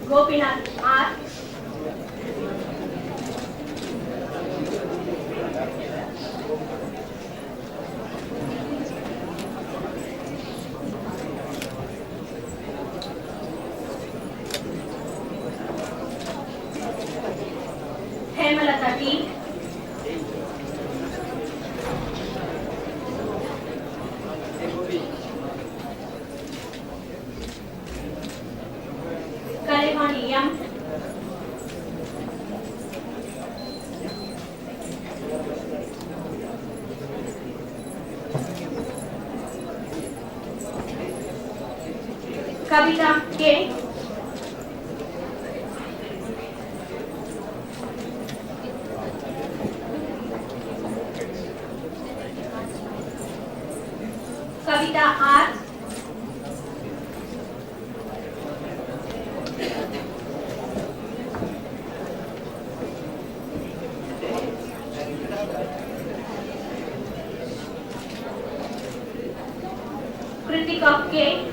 Gopinath R. Hemalata T. Kalevani M. Kavita K. K.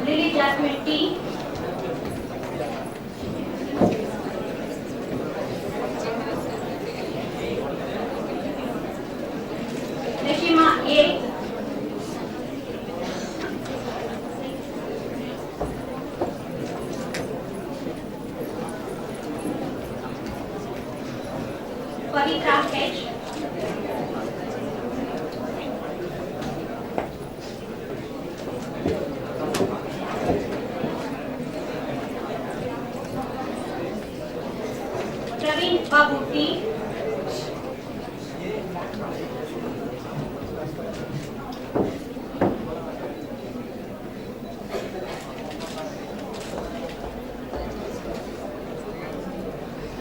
Lily Jasmine T. Neshima A. Pavitra H. Praveen Babu T.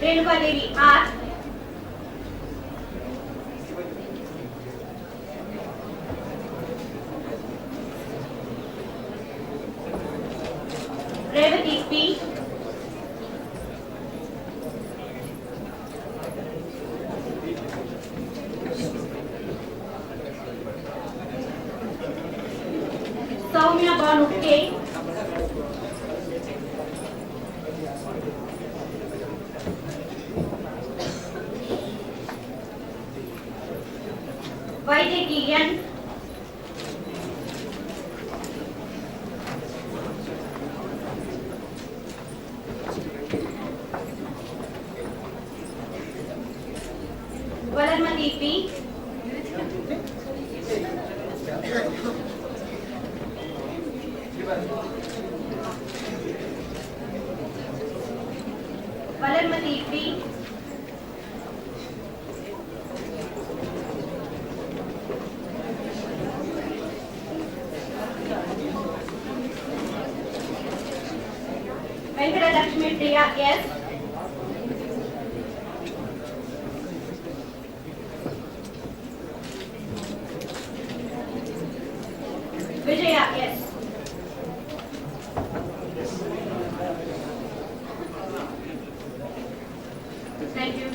Renuka Devi R. Revati P. Soumya Banu K. Vaideki N. Valarmati P. Valarmati P. Venkata Lakshmi Priya S. Vijaya S. Thank you.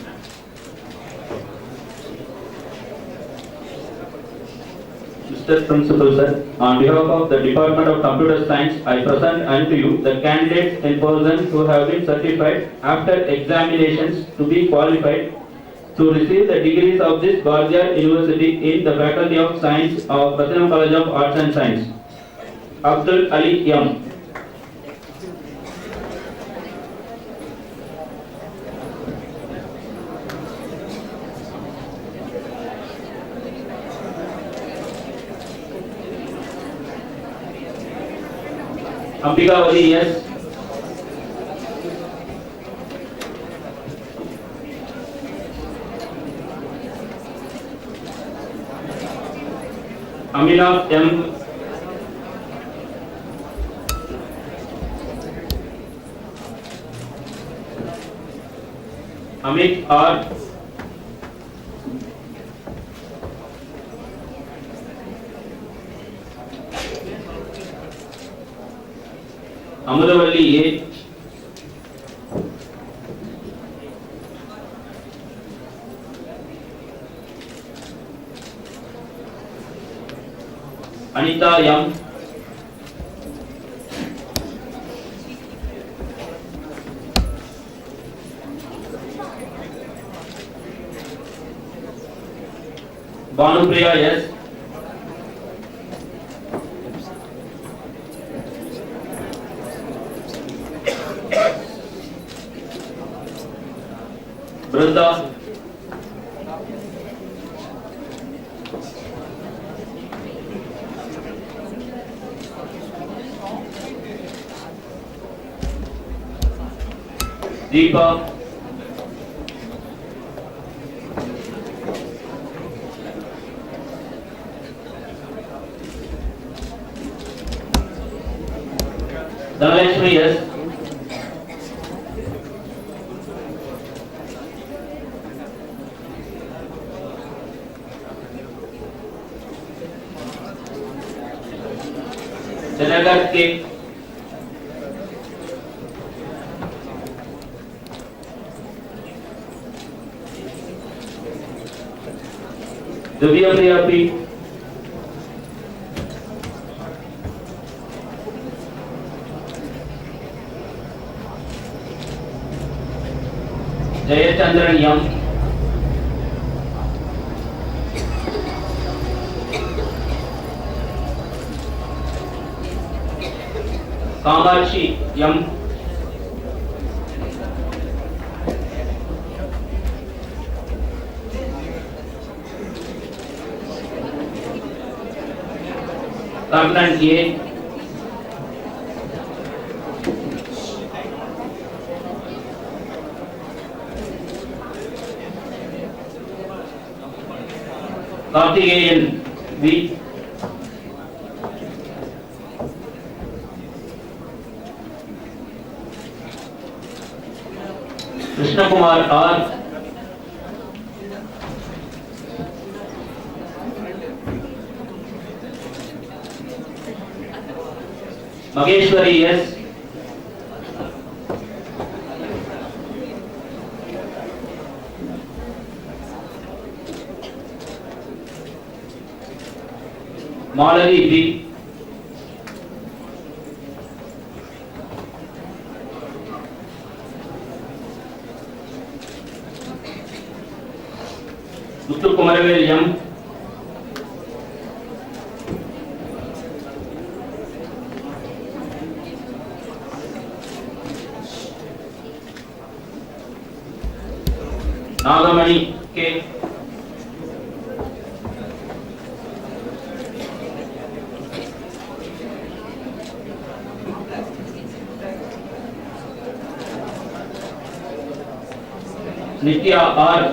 Mr. Principal, sir, on behalf of the Department of Computer Science, I present unto you the candidates in person who have been certified after examinations to be qualified to receive the degrees of this Bharatiya University in the Faculty of Science of Rathinam College of Arts and Science. Abdul Ali M. Ambikavati S. Amina M. Amit R. Amudavalli A. Anita M. Bhanupriya S. Brenda. Deepa. Dhanalakshmi S. Janagar K. Divya Priya P. Jayachandran M. Kamachi M. Karnan A. Karthikeyan V. Krishna Kumar R. Mageshwari S. Malari B. Muthu Kumaravel M. Nagamani K. Nitya R.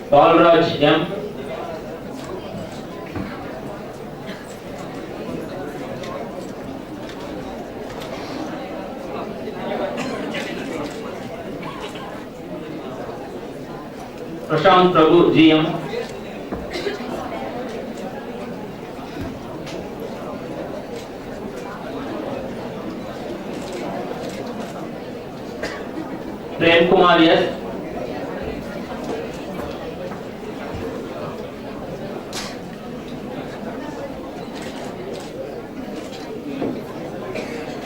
Balraj M. Prashant Prabhu GM. Prem Kumar S.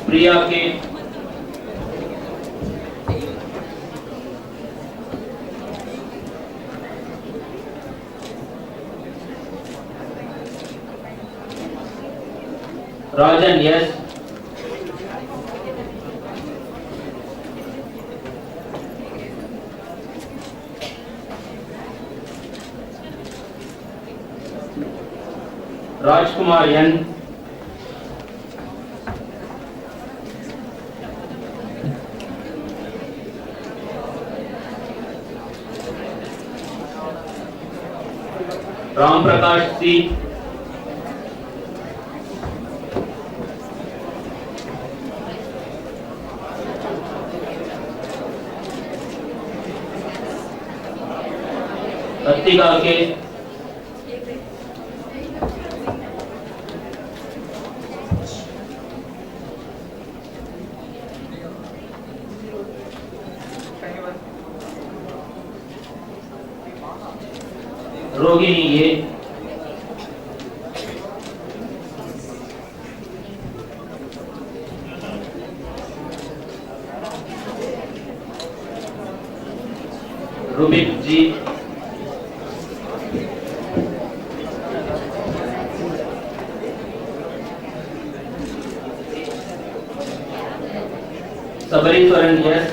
Priya K. Rajan S. Rajkumar N. Ram Prakash C. Rattika K. Rogini A. Rubik G. Sabariswaran S.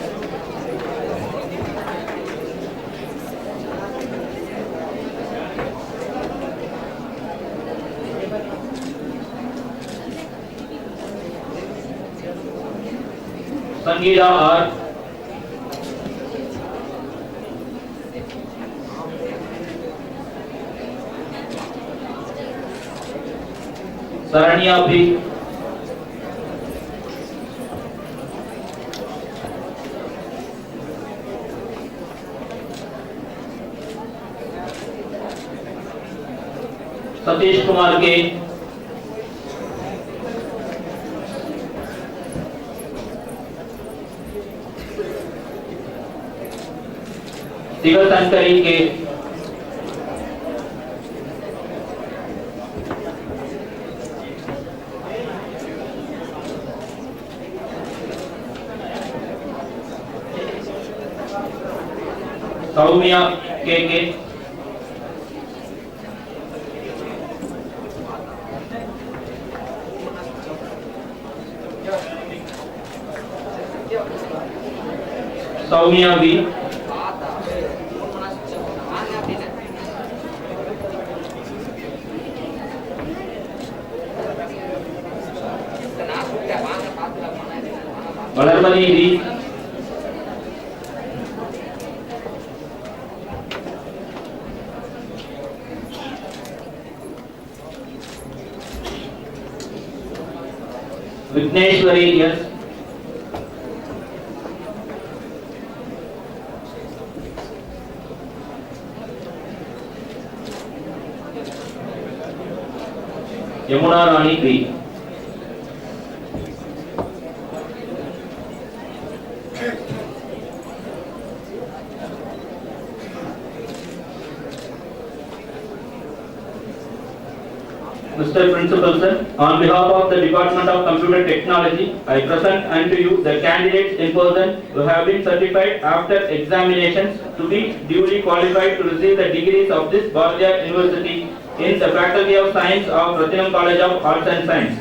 Sangeeta R. Saranya B. Satish Kumar K. Sivasankari K. Soumya KK. Soumya V. Valarmani V. Vigneshwari S. Yamuna Rani P. Mr. Principal Sir, on behalf of the Department of Computer Technology, I present unto you the candidates in person who have been certified after examinations to be duly qualified to receive the degrees of this Bharatiya University in the Faculty of Science of Rathinam College of Arts and Science.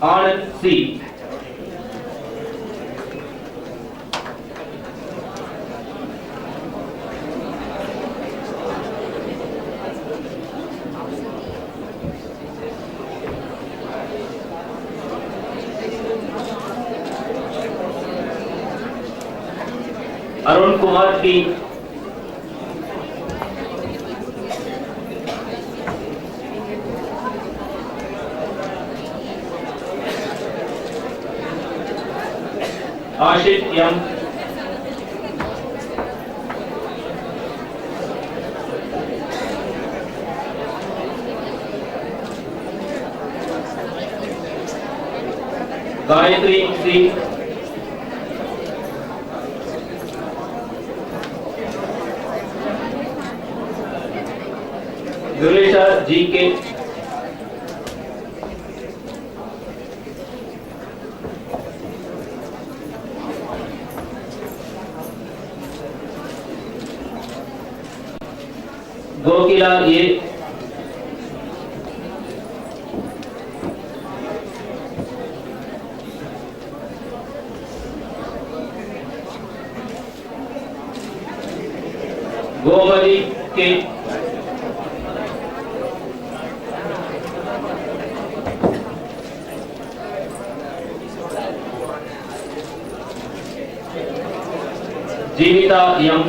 Honor C. Arun Kumar T. Ashit M. Gayatri C. Gulisha G.K. Gokila A. Gomadi K. Jivita M.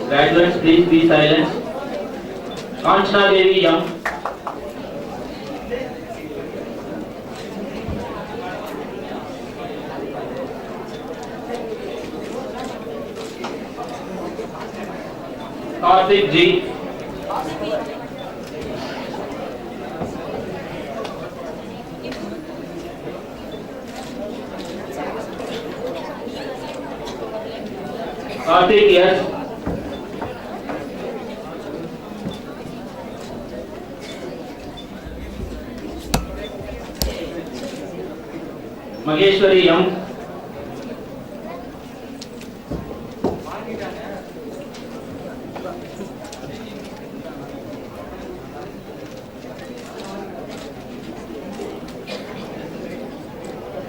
Graduates, please be silent. Kanchana Devi M. Karthik G. Karthik S. Mageshwari M.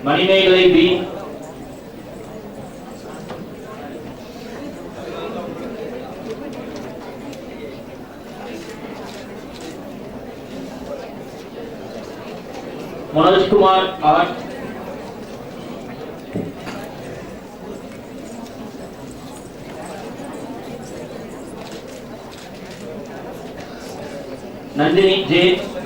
Manimegalai B. Manoj Kumar R. Nandini J.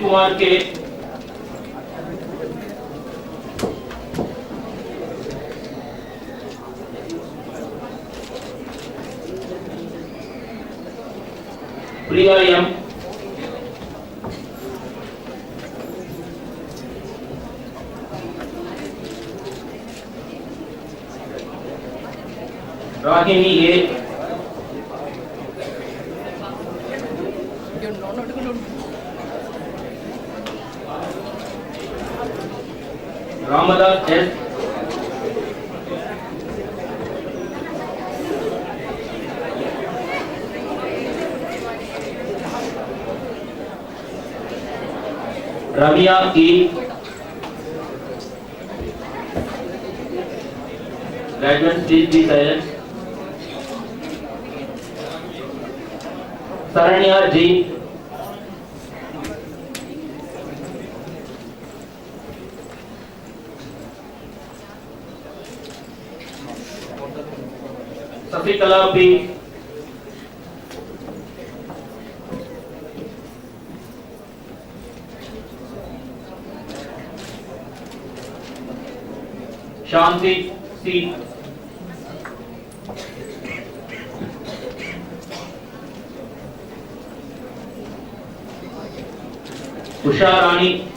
Kumar K. Priya M. Rahini A. Ramadas S. Ramya E. Graduates, please be silent. Saranya G. Safikala P. Shanti C. Usharani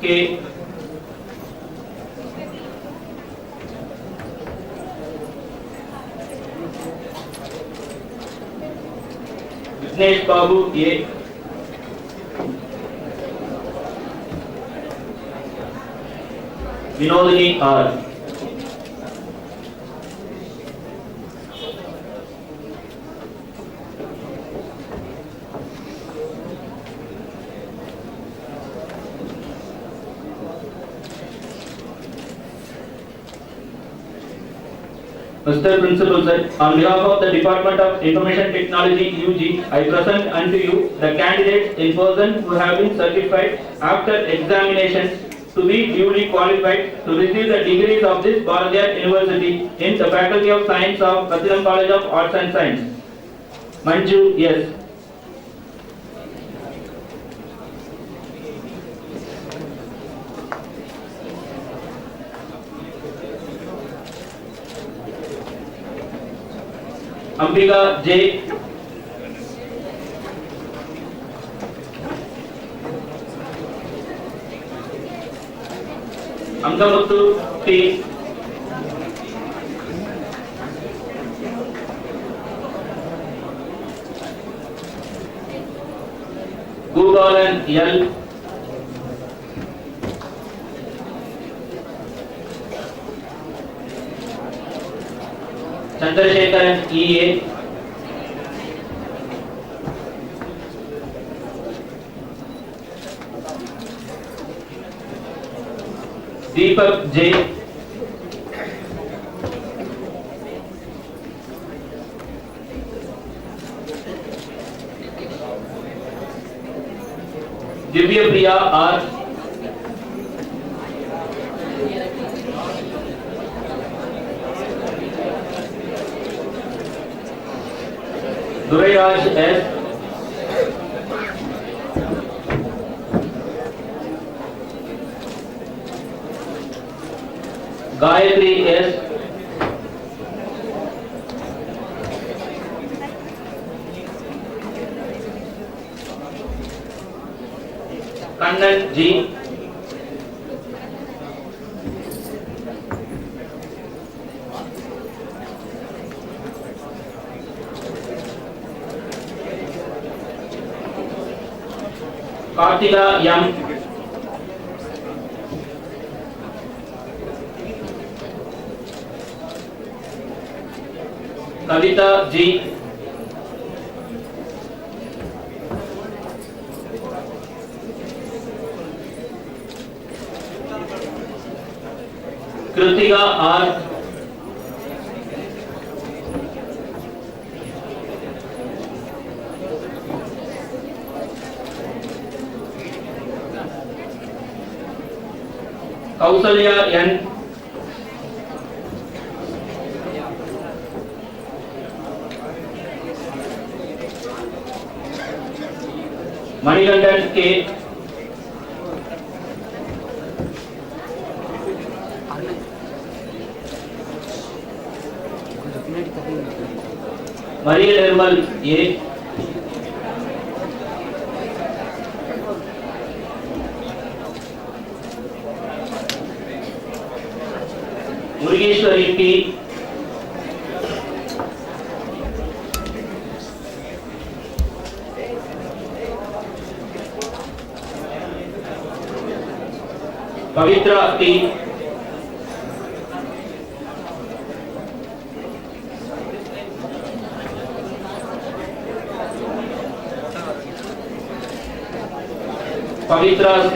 K. Vignesh Babu A. Vinodini R. Mr. Principal Sir, on behalf of the Department of Information Technology UG, I present unto you the candidates in person who have been certified after examinations to be duly qualified to receive the degrees of this Bharatiyar University in the Faculty of Science of Rathinam College of Arts and Science. Manju, yes. Ambika J. Angamuttu P. Gugalan L. Chandrasekharan E.A. Deepak J. Divya Priya R. Durayaj S. Gayatri S. Kannan G. Kartika M. Kavita G. Kritika R. Kausalya N. Manikandan K. Maria Nirmal A. Murugeshwari P. Pavitra P. Pavitra C.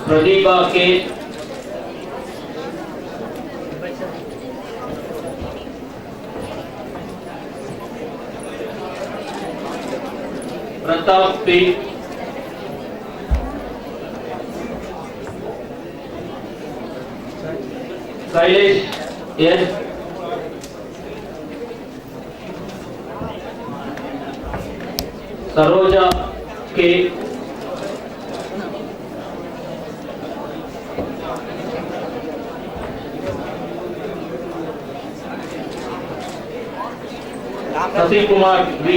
Pradipha K. Pratap P. Kailash S. Saroja K. Sasi Kumar V.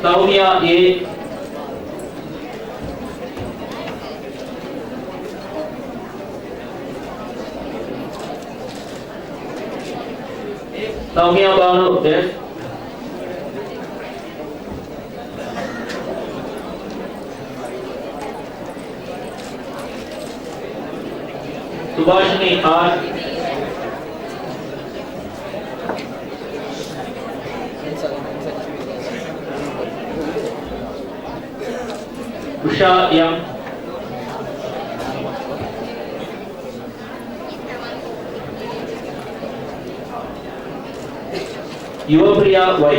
Soumya A. Soumya Banu S. Subhashini R. Usha M. Yuvapriya Y.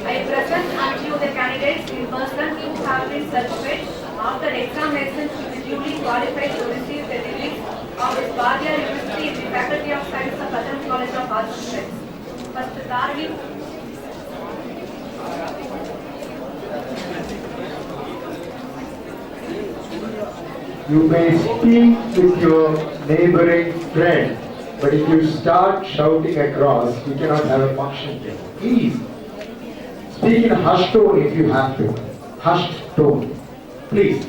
I present unto you the candidates in person who have been certified after examinations to be duly qualified to receive the degrees of the Bhatia University in the Faculty of Science of Rathinam College of Arts and Science. First, Darwin. You may speak with your neighboring friend, but if you start shouting across, you cannot have a function here. Please, speak in a hushed tone if you have to. Hushed tone. Please.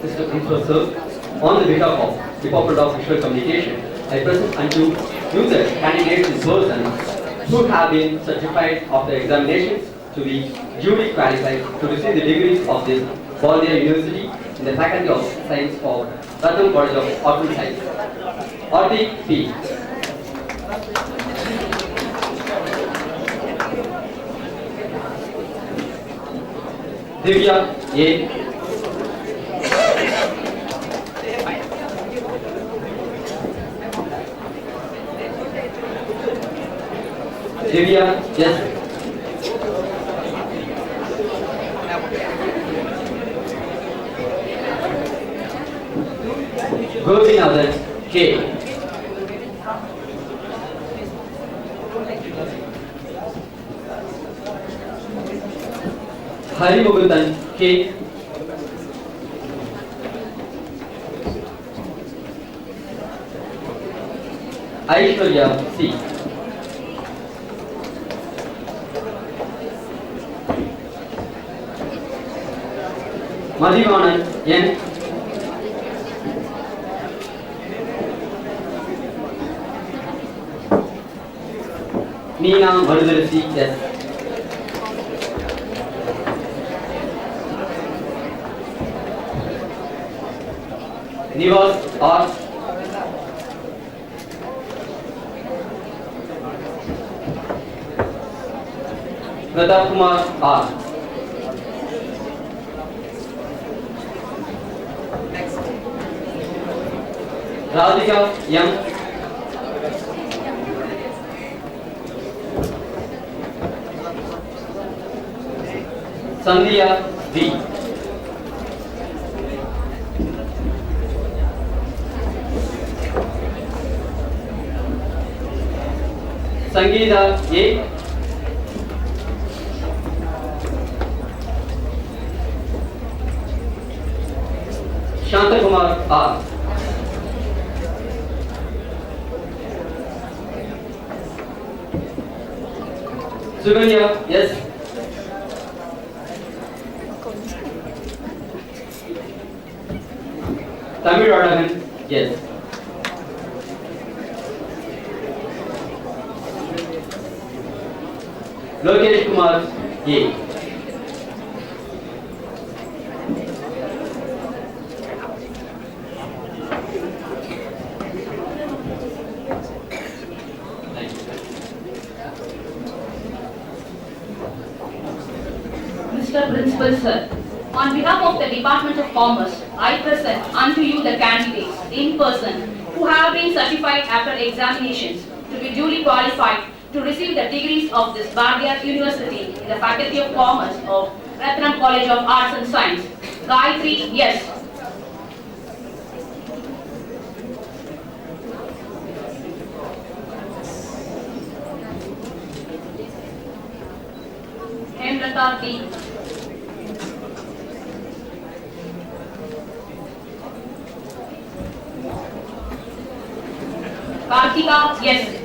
Mr. Principal Sir, on the behalf of Department of Visual Communication, I present unto you the candidates in person who have been certified after examinations to be duly qualified to receive the degrees of this Baldea University in the Faculty of Science of Rathinam College of Arts and Science. Arti P. Divya A. Divya S. Govindanath K. Harimugundan K. Aishwarya C. Madhivanan N. Meena Marudarasi S. Nivas R. Pratap Kumar R. Radhika M. Sandhya V. Sangeeta A. Shantakumar R. Suganya S. Tamil Radagan yes. Lokesh Kumar A. Mr. Principal Sir, on behalf of the Department of Commerce, I present unto you the candidates in person who have been certified after examinations to be duly qualified to receive the degrees of this Baldea University in the Faculty of Commerce of Rathinam College of Arts and Science. Gayatri, yes. Hemlata B. Kartika, yes.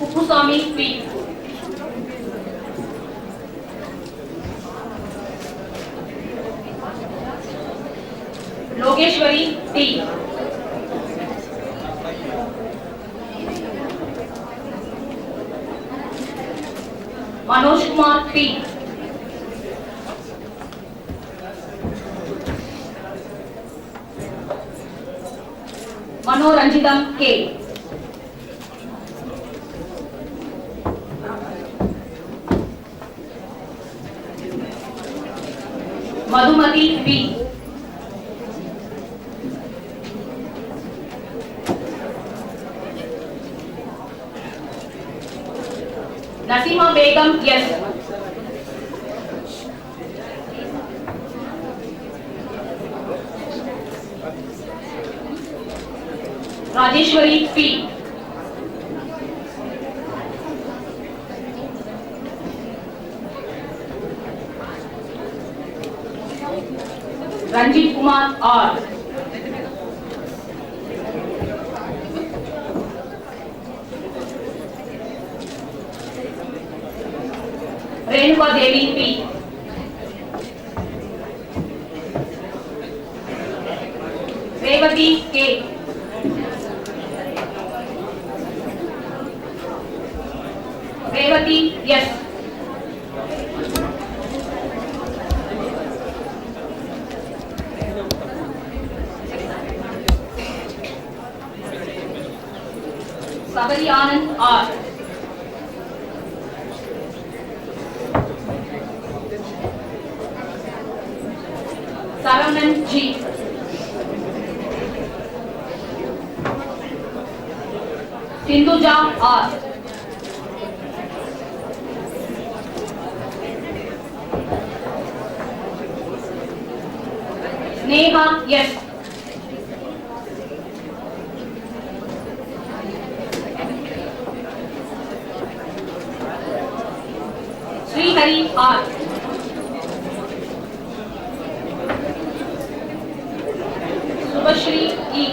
Uppusamy P. Logeshwari T. Manoj Kumar P. Manoranjitam K. Madhumati B. Nasima Begum, yes. Rajeshwari P. Ranjit Kumar R. Renuka Devi P. Revati K. Revati S. Sabari Anand R. Saravanan G. Sinduja R. Neha S. Srihari R. Subhashri E.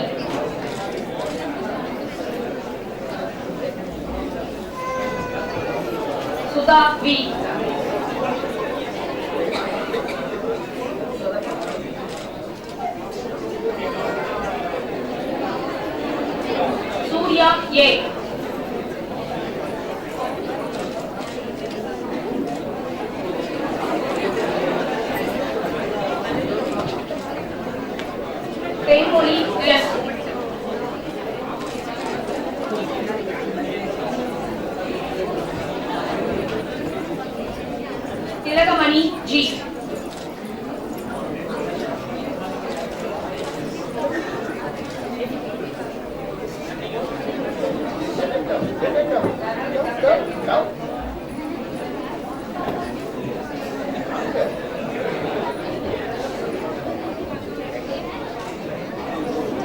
Sudha V. Surya A. Premoli S. Tilakamani G.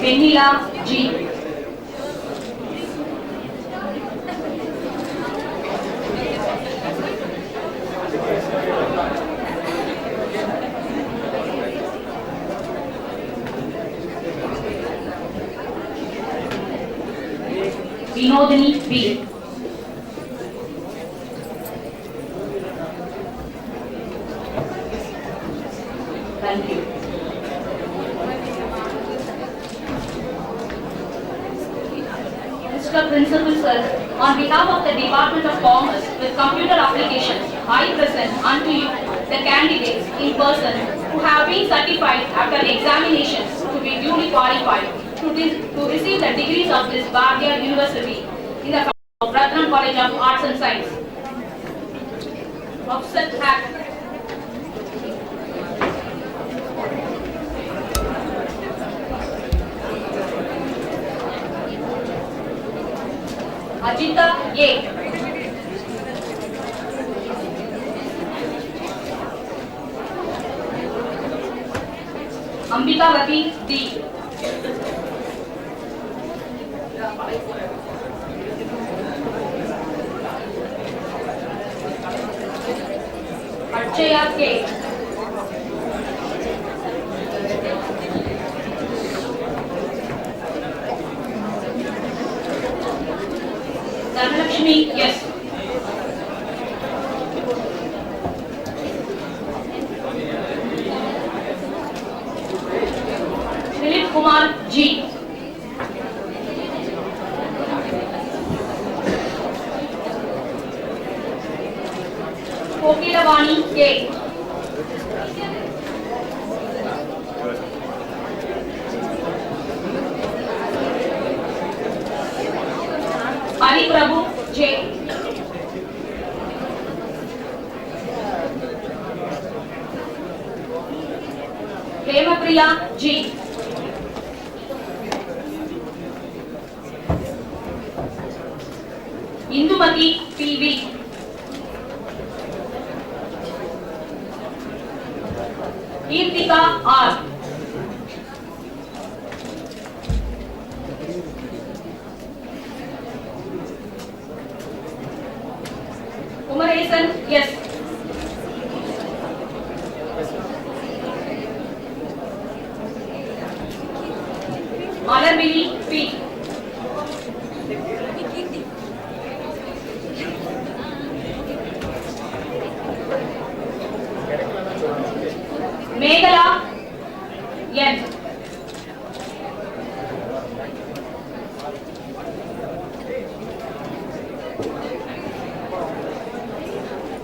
Venila G. Vinodini B. Thank you. Mr. Principal Sir, on behalf of the Department of Commerce with Computer Applications, I present unto you the candidates in person who have been certified after examinations to be duly qualified to receive the degrees of this Bharatiya University in the of Rathinam College of Arts and Science. Offset Act. Ajita A. Ambikavati D. Archaya K. Dhanalakshmi yes. Philip Kumar G. Kokilavani K. Hari Prabhu J. Premapriya G. Indumati PV. Kirtika R. Kumaresan yes. Malarvili P. N.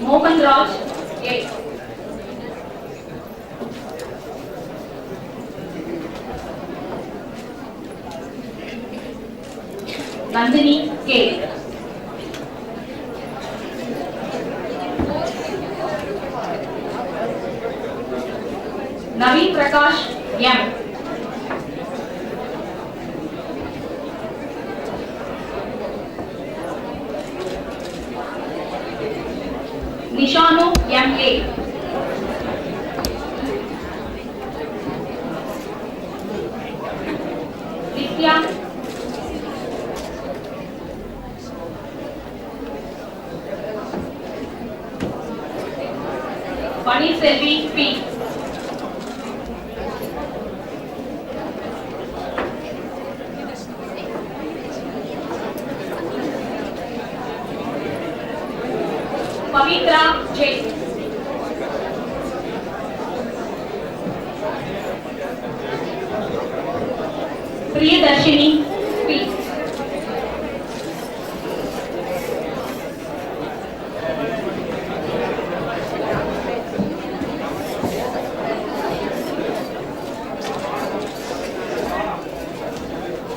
Mohan Raj, A. Nandini, K. Naveen Prakash, M. Nishanu, M.A. Vidya, Paneerselvi, P. Pavitra, J. Priyadarshini, P.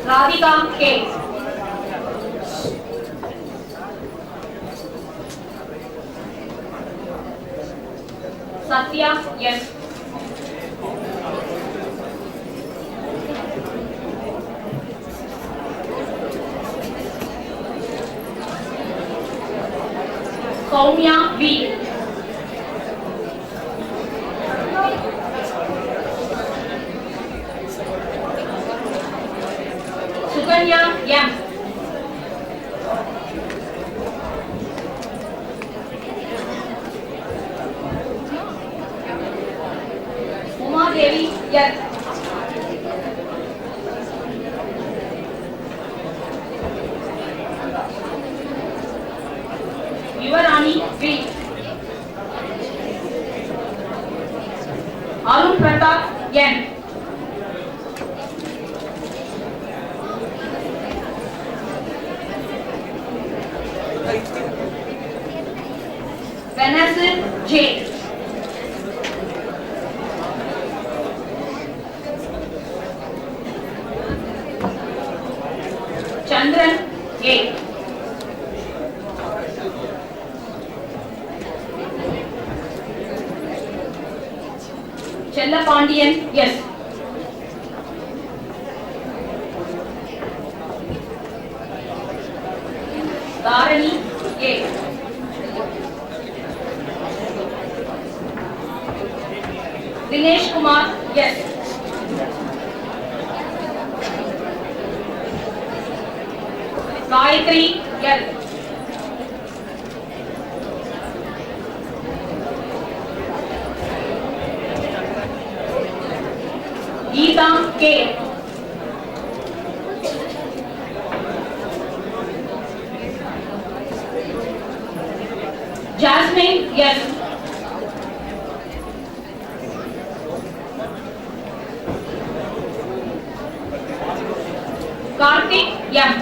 Radhika, K. Satya, yes. Soumya, V. Sukanya, M. Uma Devi, yes. Yuvarani, V. Arun Pratap, N. Vanessa, J. Chandran, A. Chellapandian, yes. Dharani, A. Dinesh Kumar, yes. Gayatri, L. Geeta, K. Jasmine, yes. Karthik, M.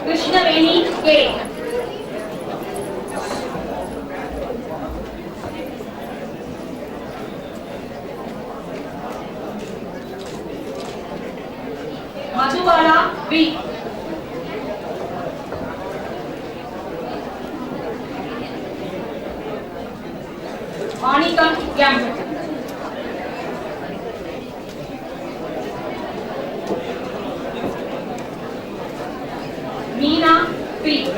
Krishnaveni, K. Madhubala, V. Manikam, M. Meena, P.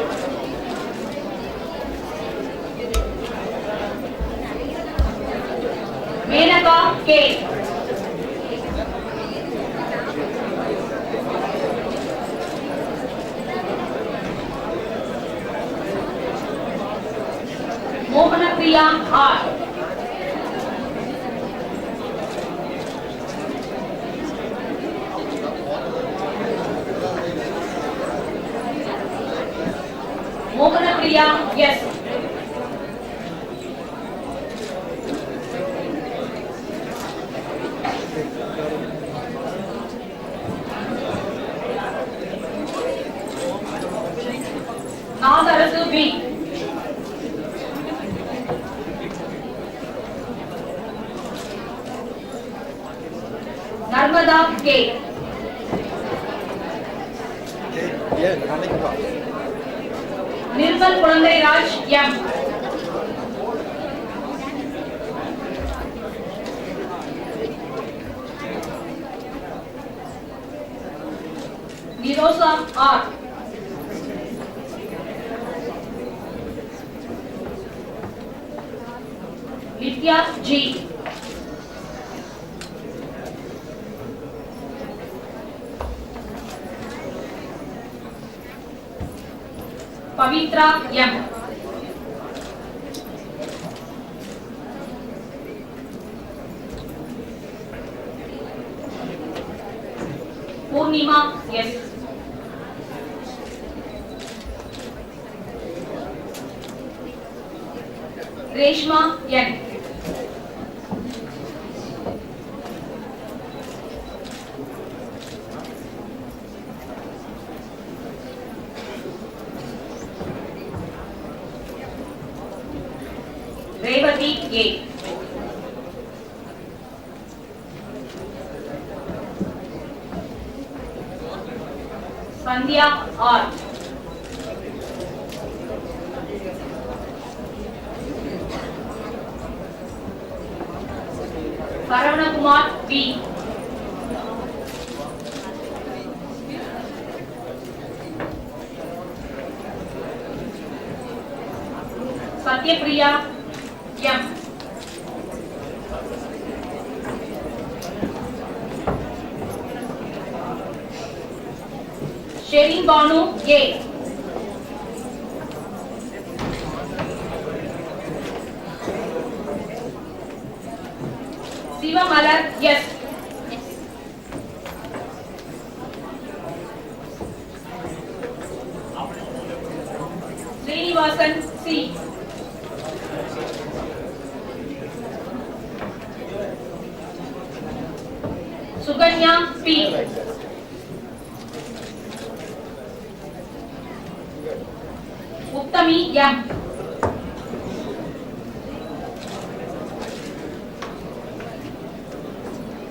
Menaka, K. Mohanapriya, R. Satyapriya, yes. Nagarasu B. Narmada K. Nirmal Kulandai Raj M. Nirosa R. Vidya G. Pavitra M. Purnima S. Reshma N. Revati A. Sandhya R. Paravana Kumar B. Satyapriya M. Sherin Banu A. Siva Malar yes. Srinivasan C. Suganya P. Uttami M.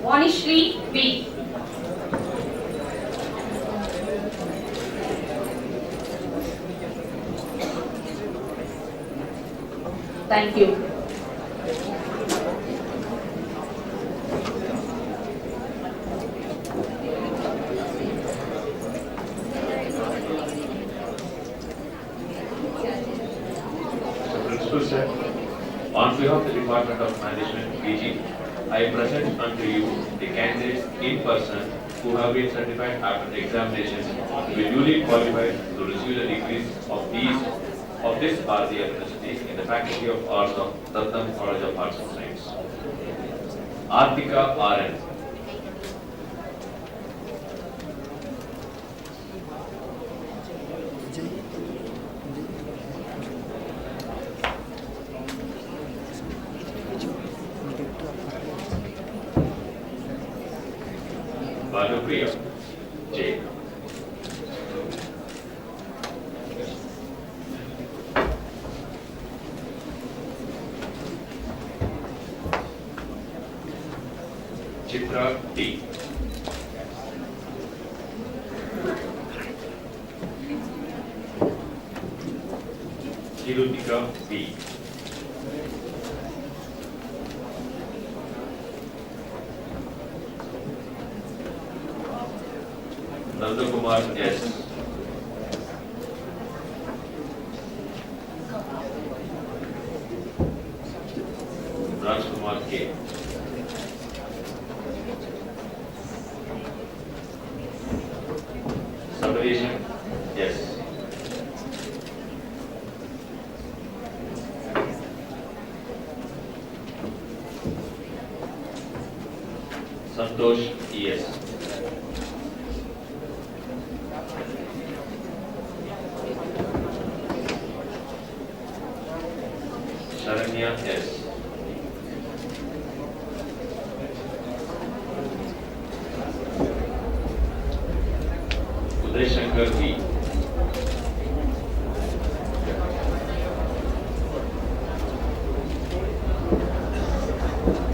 Vanishri B. Thank you. Principal Sir, on behalf of the Department of Management, PG, I present unto you the candidates in person who have been certified after the examinations to be duly qualified to receive the degrees of this Bharatiya University in the Faculty of Arts of Rathinam College of Arts and Science. Artika RN. Bhanupriya J. Chitra D. Kirutika B. Nandakumar S. Rajkumar K. Subdivision S. Santosh E.S. Suresh Shankar V.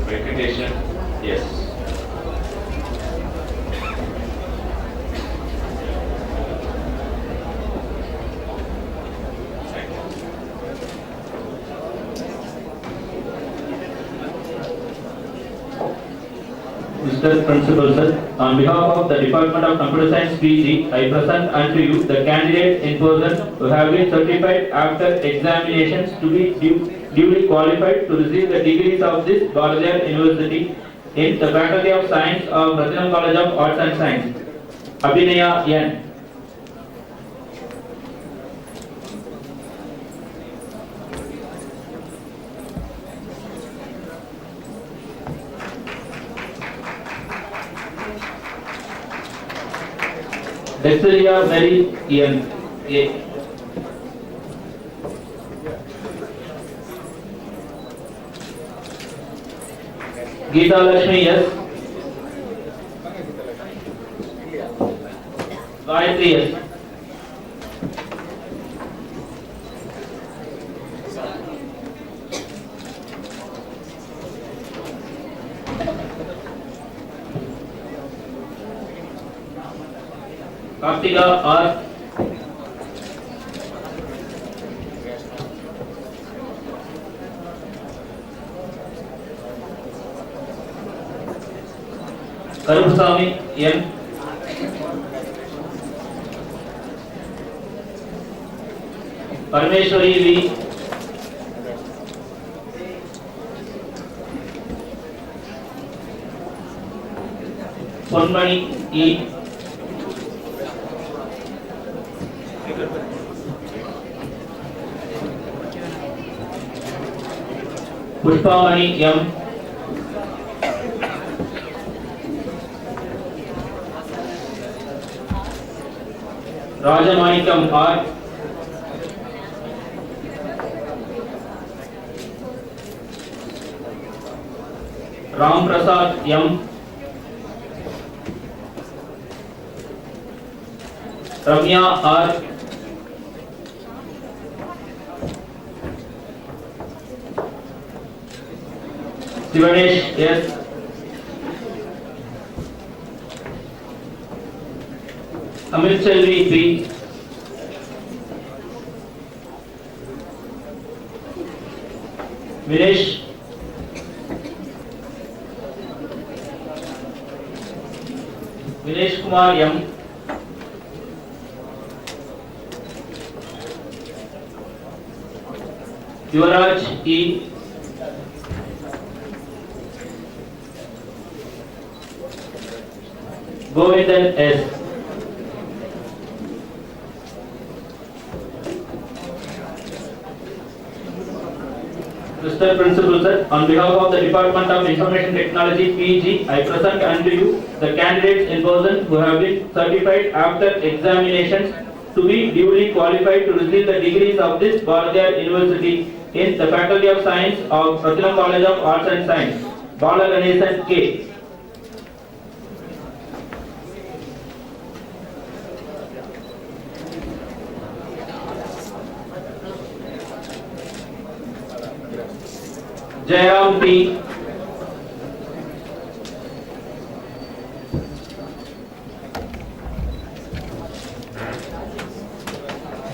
Venkateshan S. Mr. Principal Sir, on behalf of the Department of Computer Science PG, I present unto you the candidates in person who have been certified after examinations to be duly qualified to receive the degrees of this Bharatiyar University in the Faculty of Science of Rathinam College of Arts and Science. Abhinaya N. Dexteria Mary N. A. Geeta Lakshmi S. Gayatri S. Kartika R. Karupasamy N. Parameshwari V. Ponmani E. Pushpamani M. Rajamanikam R. Ram Prasad M. Ramya R. Sivanesh S. Amit Selvi P. Vinesh Kumar M. Yuvaraj E. Govindan S. Mr. Principal Sir, on behalf of the Department of Information Technology PG, I present unto you the candidates in person who have been certified after examinations to be duly qualified to receive the degrees of this Bharatiyar University in the Faculty of Science of Rathinam College of Arts and Science. Bala Ganesan K. Jairam P.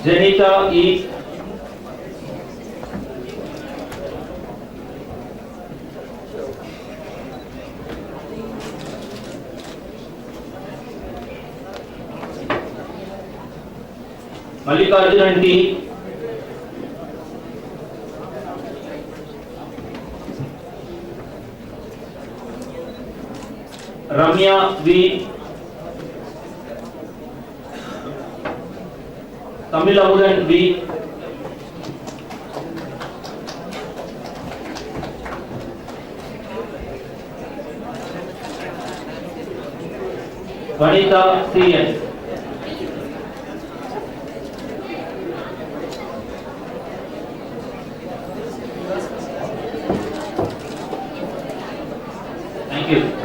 Janita E. Mallikarjunan T. Ramya V. Tamilamudan V. Vanita CN. Thank you.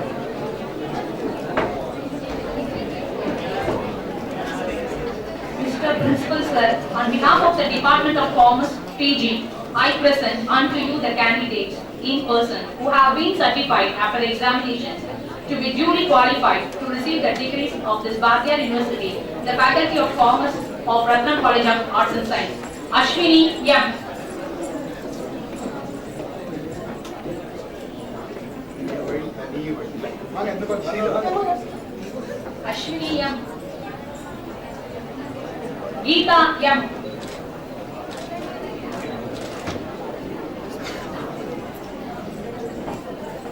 of the Department of Commerce, PG, I present unto you the candidates in person who have been certified after examinations to be duly qualified to receive the degrees of this Bharatiya University, the Faculty of Commerce of Rathinam College of Arts and Science. Ashwini M. Ashwini M. Geeta M.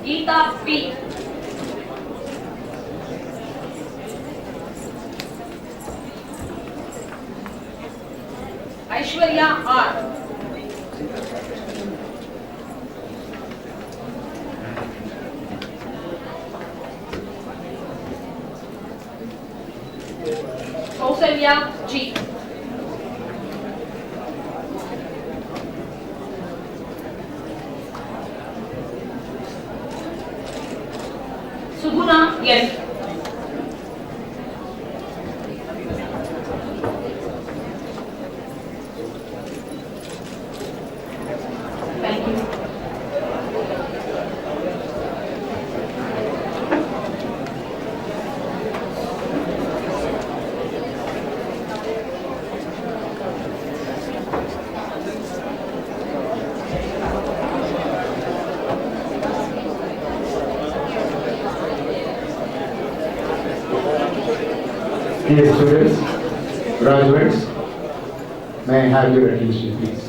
Geeta P. Aishwarya R. Kausalya G. Suguna S. Thank you. Dear students, graduates, may I have your attention please.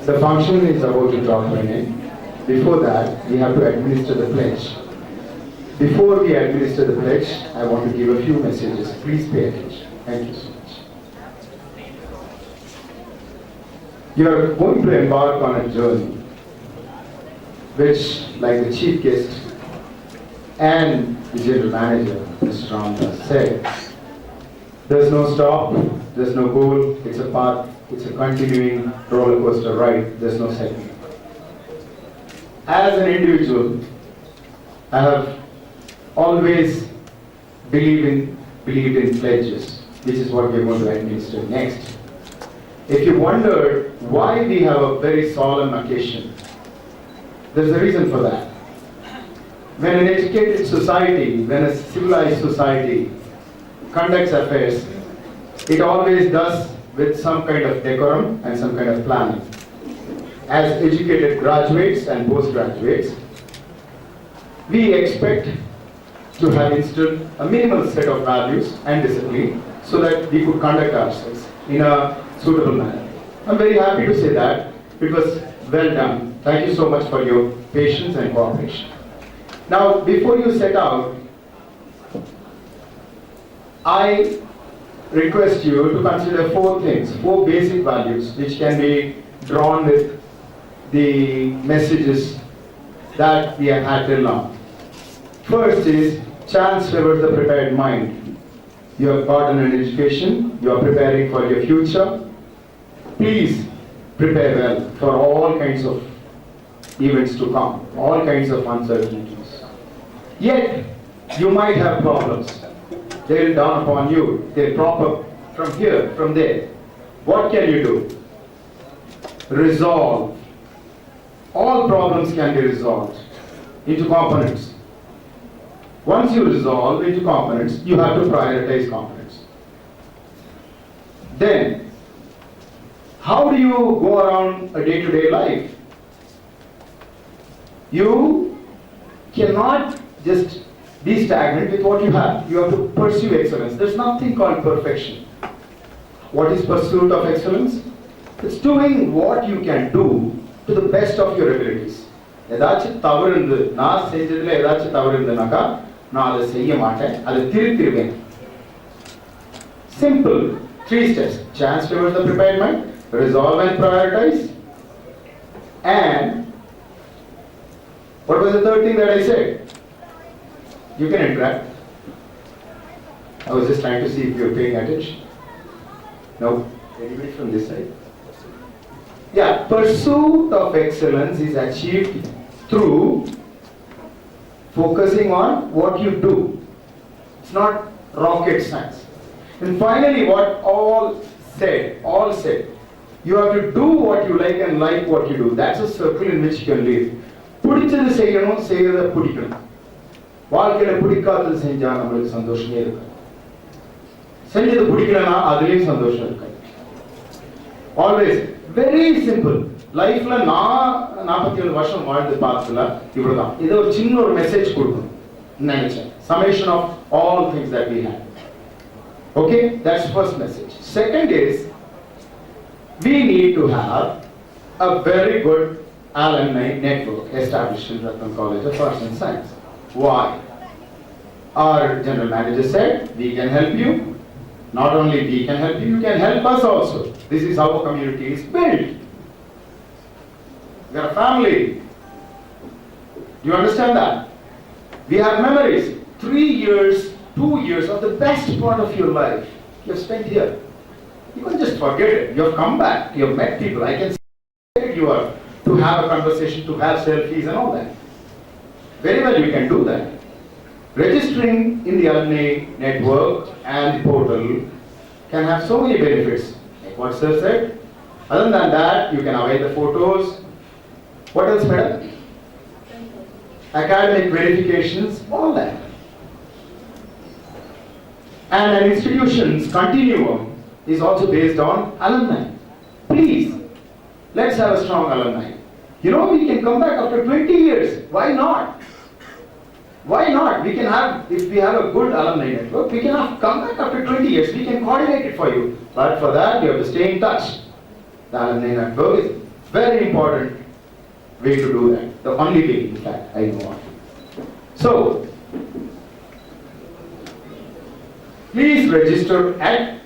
The function is about to draw to an end. Before that, we have to administer the pledge. Before we administer the pledge, I want to give a few messages. Please pay attention. Thank you so much. You are going to embark on a journey which, like the chief guest and the general manager, Mr. Ramdas, said, there's no stop, there's no goal, it's a path, it's a continuing roller coaster ride, there's no second. As an individual, I have always believed in pledges, which is what we are going to administer next. If you wonder why we have a very solemn occasion, there's a reason for that. When an educated society, when a civilized society conducts affairs, it always does with some kind of decorum and some kind of planning. As educated graduates and postgraduates, we expect to have instilled a minimal set of values and discipline so that we could conduct ourselves in a suitable manner. I'm very happy to say that it was well done. Thank you so much for your patience and cooperation. Now, before you set out, I request you to consider four things, four basic values which can be drawn with the messages that we have had till now. First is, chance favors the prepared mind. You have gotten an education, you are preparing for your future. Please prepare well for all kinds of events to come, all kinds of uncertainties. Yet, you might have problems. They will dawn upon you. They'll crop up from here, from there. What can you do? Resolve. All problems can be resolved into components. Once you resolve into components, you have to prioritize components. Then, how do you go around a day-to-day life? You cannot just be stagnant with what you have. You have to pursue excellence. There's nothing called perfection. What is pursuit of excellence? It's doing what you can do to the best of your abilities. ஏதாச்சும் தவறு இருந்து நான் செஞ்சதுல ஏதாச்சும் தவறு இருந்தனாக்கா நான் அதை செய்ய மாட்டேன், அதை திருத்திடுவேன். Simple, 3 steps. Chance favors the prepared mind, resolve and prioritize, and what was the third thing that I said? You can interact. I was just trying to see if you're paying attention. No? Anybody from this side? Yeah, pursuit of excellence is achieved through focusing on what you do. It's not rocket science. And finally, what all said, all said. You have to do what you like what you do. That's a circle in which you can live. பிடிச்சது செய்யணும், செய்யறத பிடிக்கணும். வாழ்க்கையில பிடிக்காதது செஞ்சா நம்மளுக்கு சந்தோஷமே இருக்காது. செஞ்சது பிடிக்கலனா அதுலயும் சந்தோஷம் இருக்காது. Always very simple. லைஃப்ல நான் 47 வருஷம் வாழ்ந்து பார்த்ததுல இவ்வளவுதான். இத ஒரு சின்ன ஒரு மெசேஜ் கொடுக்கணும் நினைச்சேன். Summation of all things that we have. Okay, that's first message. Second is, we need to have a very good alumni network established in Rathinam College of Arts and Science. Why? Our general manager said, we can help you. Not only we can help you, you can help us also. This is how a community is built. We are a family. Do you understand that? We have memories. 3 years, 2 years of the best part of your life you have spent here. You can't just forget it. You have come back. You have met people. I can see you are to have a conversation, to have selfies and all that. Very well, you can do that. Registering in the alumni network and the portal can have so many benefits. Like what sir said. Other than that, you can avail the photos. What else, madam? Academic verifications, all that. And an institution's continuum is also based on alumni. Please, let's have a strong alumni. You know, we can come back after 20 years. Why not? Why not? We can have, if we have a good alumni network, we can have come back after 20 years. We can coordinate it for you. But for that, you have to stay in touch. The alumni network is very important way to do that. The only way, in fact, I know of. So, please register at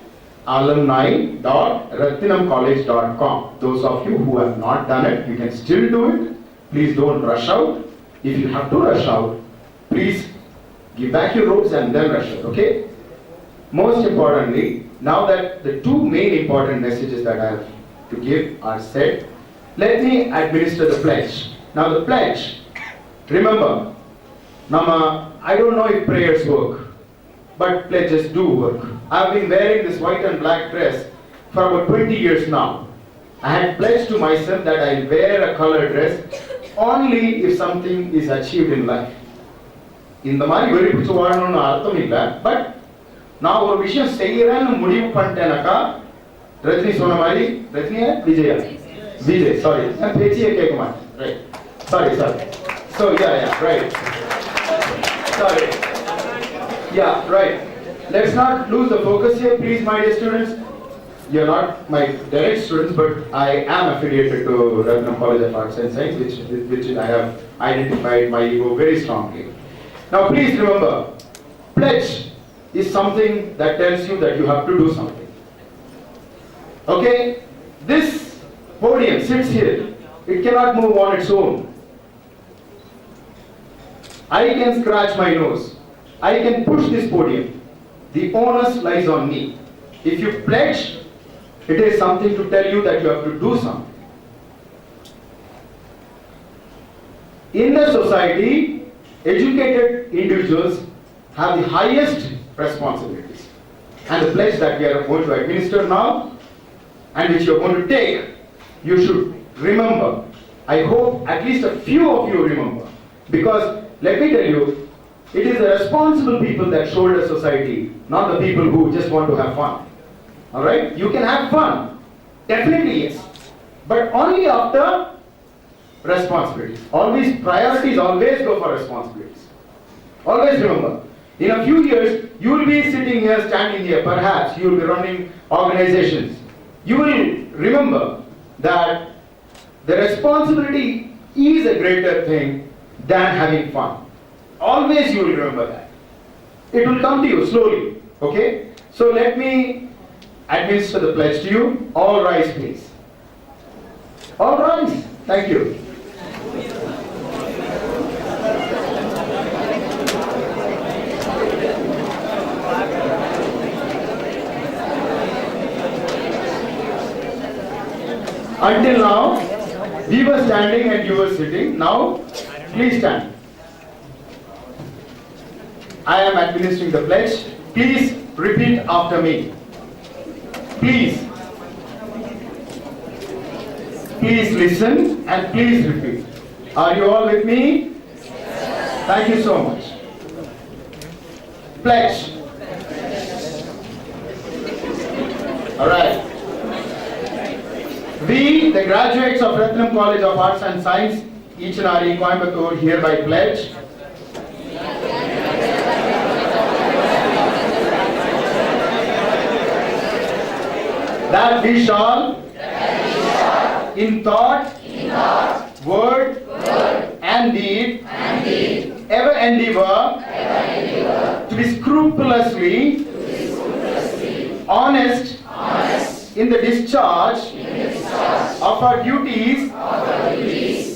alumni.rathinamcollege.com. Those of you who have not done it, you can still do it. Please don't rush out. If you have to rush out, please give back your roads and then rush out, okay? Most importantly, now that the two main important messages that I have to give are said, let me administer the pledge. Now the pledge, remember, I don't know if prayers work, but pledges do work. I've been wearing this white and black dress for about 20 years now. I had pledged to myself that I'll wear a colored dress only if something is achieved in life. இந்த மாதிரி வெறி பிடிச்சு வாழணும்னு அர்த்தம் இல்லை. But நான் ஒரு விஷயம் செய்யறேன்னு முடிவு பண்ணிட்டேனாக்கா, ரஜினி சொன்ன மாதிரி, ரஜினியா விஜயா? விஜய், சாரி, நான் பேச்சியே கேட்க மாட்டேன். Right, sorry. So yeah, right. Sorry. Yeah, right. Let's not lose the focus here, please, my dear students. You're not my direct students, but I am affiliated to Rathinam College of Arts and Science, which I have identified my ego very strongly. Now, please remember, pledge is something that tells you that you have to do something. Okay? This podium sits here. It cannot move on its own. I can scratch my nose. I can push this podium. The onus lies on me. If you pledge, it is something to tell you that you have to do something. In the society, educated individuals have the highest responsibilities. And the pledge that we are going to administer now, and which you are going to take, you should remember. I hope at least a few of you remember. Because, let me tell you, it is the responsible people that shoulder society, not the people who just want to have fun. Alright? You can have fun. Definitely yes. But only after responsibilities. Always, priorities always go for responsibilities. Always remember. In a few years, you will be sitting here, standing here, perhaps you will be running organizations. You will remember that the responsibility is a greater thing than having fun. Always you will remember that. It will come to you slowly, okay? So let me administer the pledge to you. All rise, please. All rise. Thank you. Until now, we were standing and you were sitting. Now, please stand. I am administering the pledge. Please repeat after me. Please Please listen and please repeat. Are you all with me? Thank you so much. Pledge. All right. We, the graduates of Rathinam College of Arts and Science, Ichanari, Coimbatore, hereby pledge that we shall, in thought, word, and deed, ever endeavor to be scrupulously honest in the discharge of our duties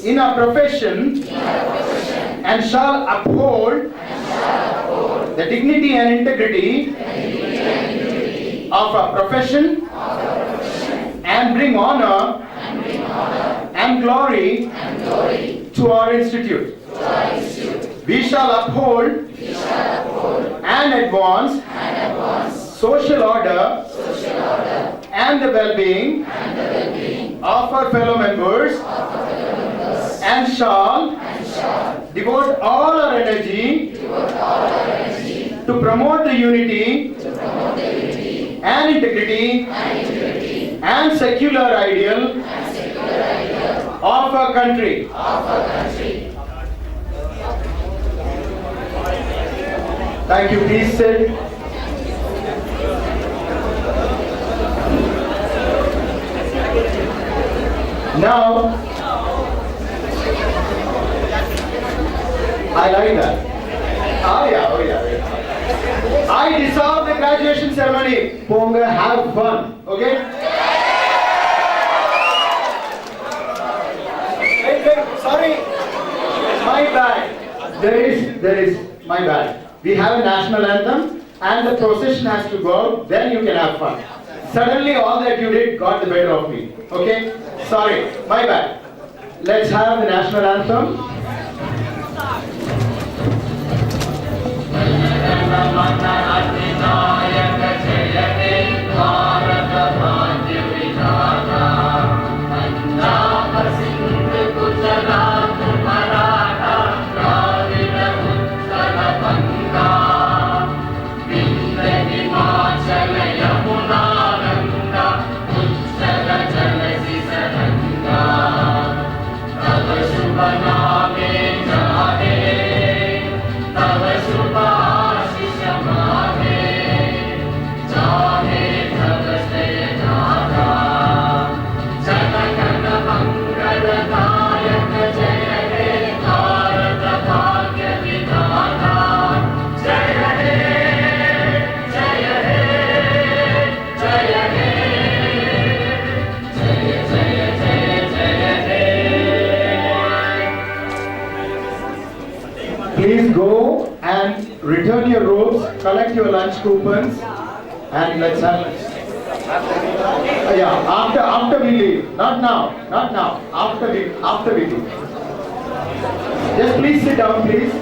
in our profession, and shall uphold the dignity and integrity of our profession, and bring honor and glory to our institute. We shall uphold and advance social order and the well-being of our fellow members, and shall devote all our energy to promote the unity and integrity and secular ideal of our country. Thank you. Please sit. Now, I like that. Oh yeah. I dissolve the graduation ceremony. Ponga, have fun. Okay? Wait, sorry. My bad. There is, my bad. We have a national anthem and the procession has to go, then you can have fun. Suddenly all that you did got the better of me. Okay? Sorry, my bad. Let's have the national anthem. Please go and return your robes, collect your lunch coupons, and let's have after we leave. Not now. After we leave. Just please sit down, please.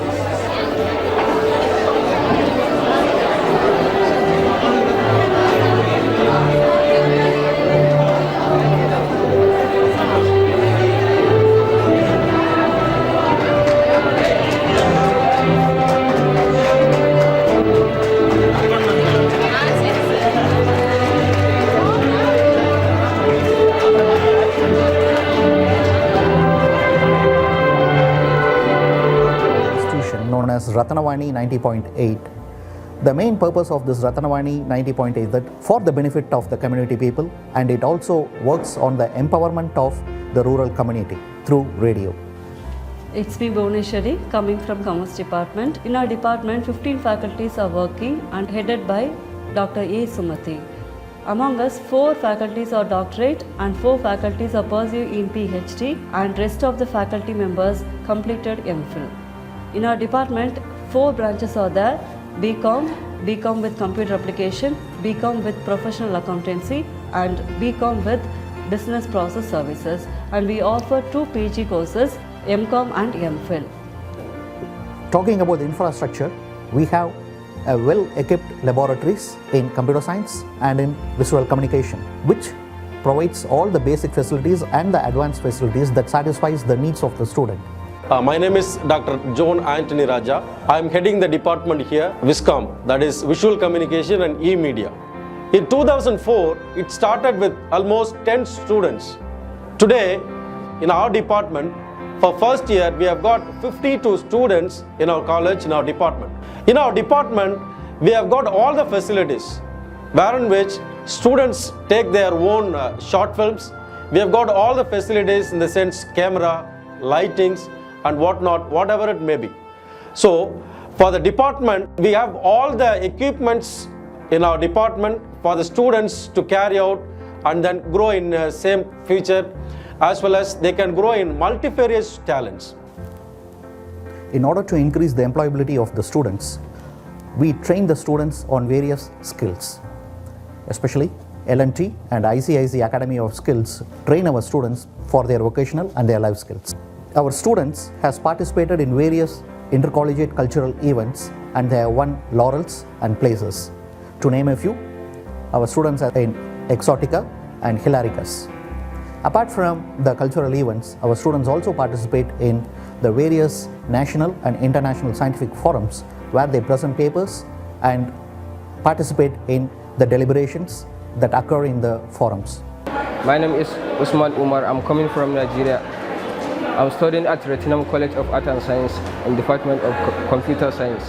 Known as Rathinam 90.8. The main purpose of this Rathinam 90.8 is that for the benefit of the community people, and it also works on the empowerment of the rural community through radio. It's me Bhuvneshwari, coming from Commerce Department. In our department, 15 faculties are working and headed by Dr. A. Sumati. Among us, 4 faculties are doctorate and 4 faculties are pursuing in PhD, and rest of the faculty members completed MPhil. In our department, 4 branches are there: BCom with computer application, BCom with professional accountancy, and BCom with business process services. And we offer 2 PG courses, MCom and MPhil. Talking about the infrastructure, we have a well-equipped laboratories in computer science and in visual communication, which provides all the basic facilities and the advanced facilities that satisfies the needs of the student. My name is Dr. John Anthony Raja. I am heading the department here, Viscom, that is Visual Communication and E-Media. In 2004, it started with almost 10 students. Today, in our department, for first year, we have got 52 students in our college, in our department. In our department, we have got all the facilities, wherein which students take their own short films. We have got all the facilities in the sense camera, lightings, and whatnot, whatever it may be. So, for the department, we have all the equipments in our department for the students to carry out and then grow in same future, as well as they can grow in multifarious talents. In order to increase the employability of the students, we train the students on various skills, especially L&T and ICIC Academy of Skills train our students for their vocational and their life skills. Our students has participated in various intercollegiate cultural events and they have won laurels and places. To name a few, our students are in Exotica and Hilaricus. Apart from the cultural events, our students also participate in the various national and international scientific forums where they present papers and participate in the deliberations that occur in the forums. My name is Usman Umar. I'm coming from Nigeria. I'm studying at Rathinam College of Art and Science in Department of Computer Science.